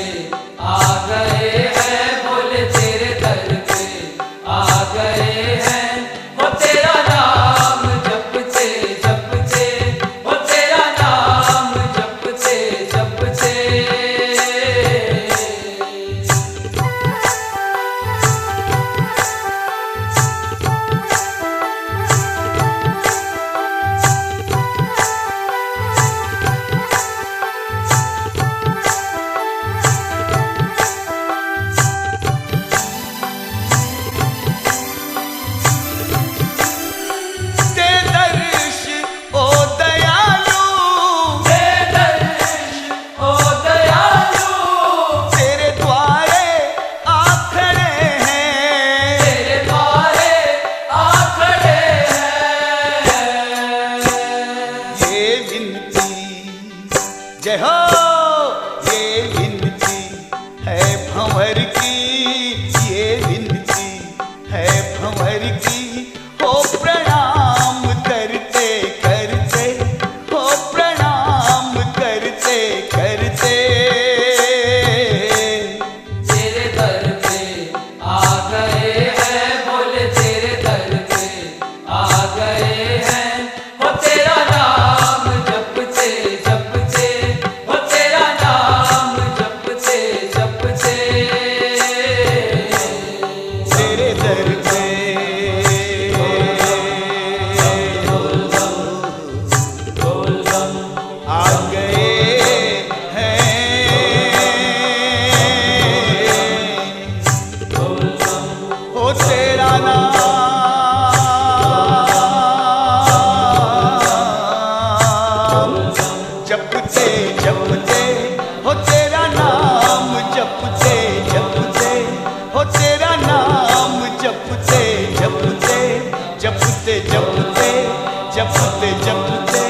आ गए हैं भोले, तेरे दर पे आ गए हैं। वो तेरा नाम जपते जपते, वो तेरा नाम जपते जपते। दे दर्श ओ दयालु, दे दर्श ओ दयालु, तेरे द्वारे आ खड़े हैं। तेरे द्वारे आ खड़े हैं। ये विनती जय हो, ये विनती है भंवर की, ये विनती है भंवर की। हो प्रणाम करते करते, हो प्रणाम करते करते। तेरे दर पे आ गए हैं भोले, तेरे दर पे आ गए हैं। वो तेरा नाम जपते जपते, वो तेरा नाम जपते जपते। तेरे दर पे आ गए हैं। ओ तेरा नाम जपते जपते, हो तेरा नाम जपते जपते, हो तेरा नाम जपते जपते, जपते जपते, जपते जपते,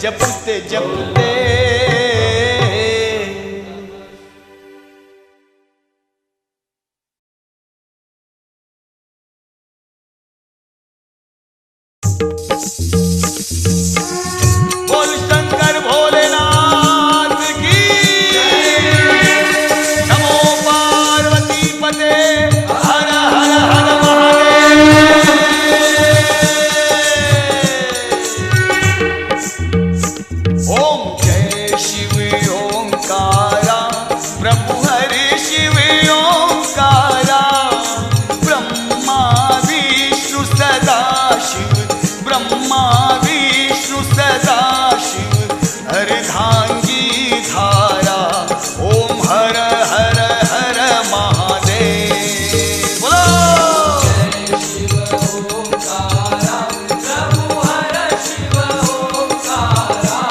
जपते जपते। बोल शंकर भोलेनाथ की, नमो पार्वती पते, हर हर हर महादेव। ओम जय शिव ओंकारा, प्रभु हरि शिव ओंकारा। ब्रह्मा विष्णु सदा शिव, ब्रह्मा विष्णु सदा शिव। अर्धांगी धारा, ओम हर हर हर महादेव। बोलो शिव ओंकारा, प्रभु हर शिव ओंकारा।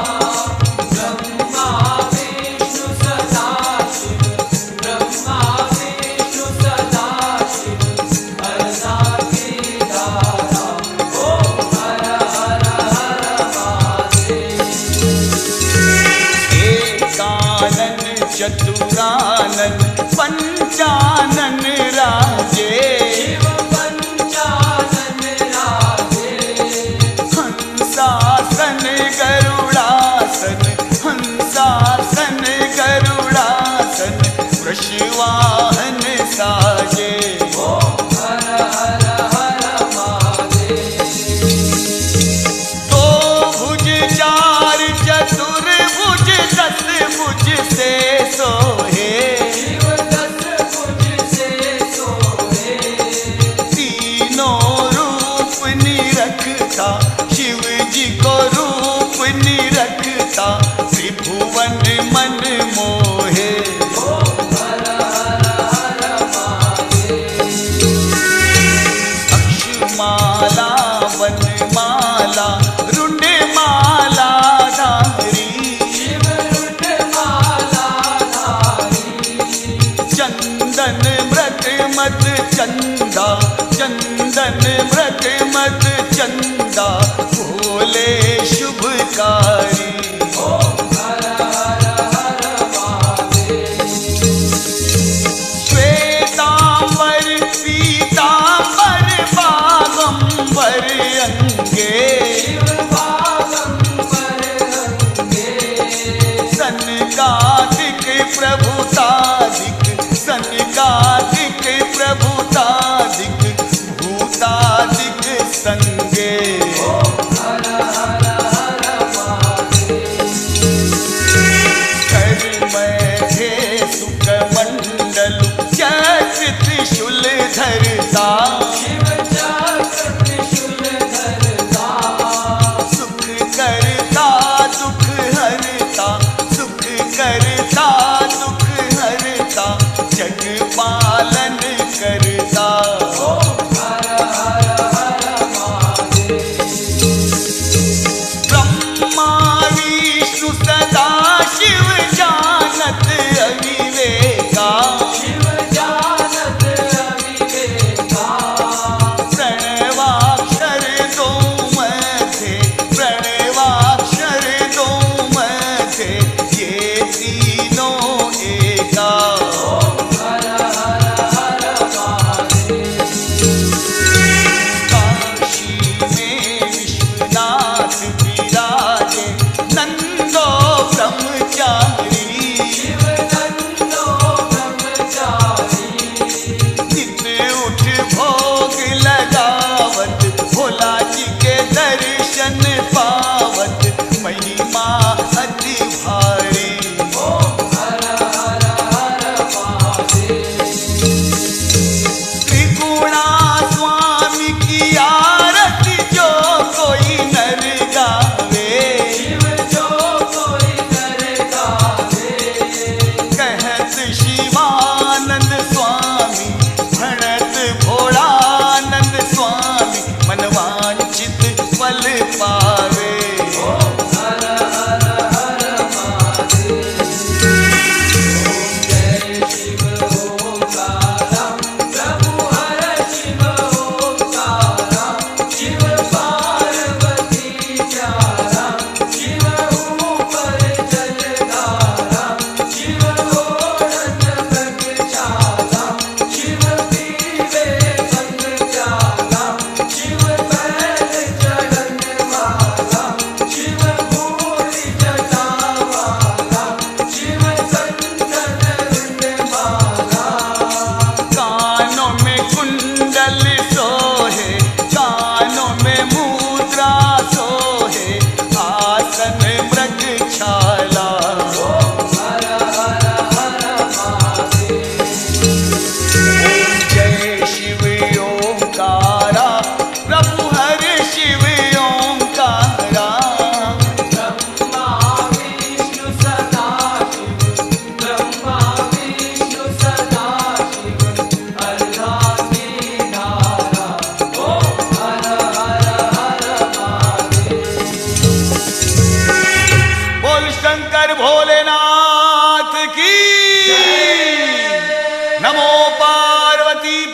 ब्रह्मा विष्णु सदा शिव, ब्रह्मा विष्णु सदा शिव। अर्धांगी धारा, ओम हर हर हर महादेव। एकानन चतुरानन पंचानन राजे। शिव पंचानन राजे, हंसासन गरुड़ासन, हंसासन गरुड़ासन। वृषवाहन साजे, ओम हर हर हर महादेव। दो भुज चार चतुर्भुज, दस भुज से सोहे। शिव दस भुज से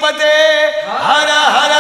पते हर हर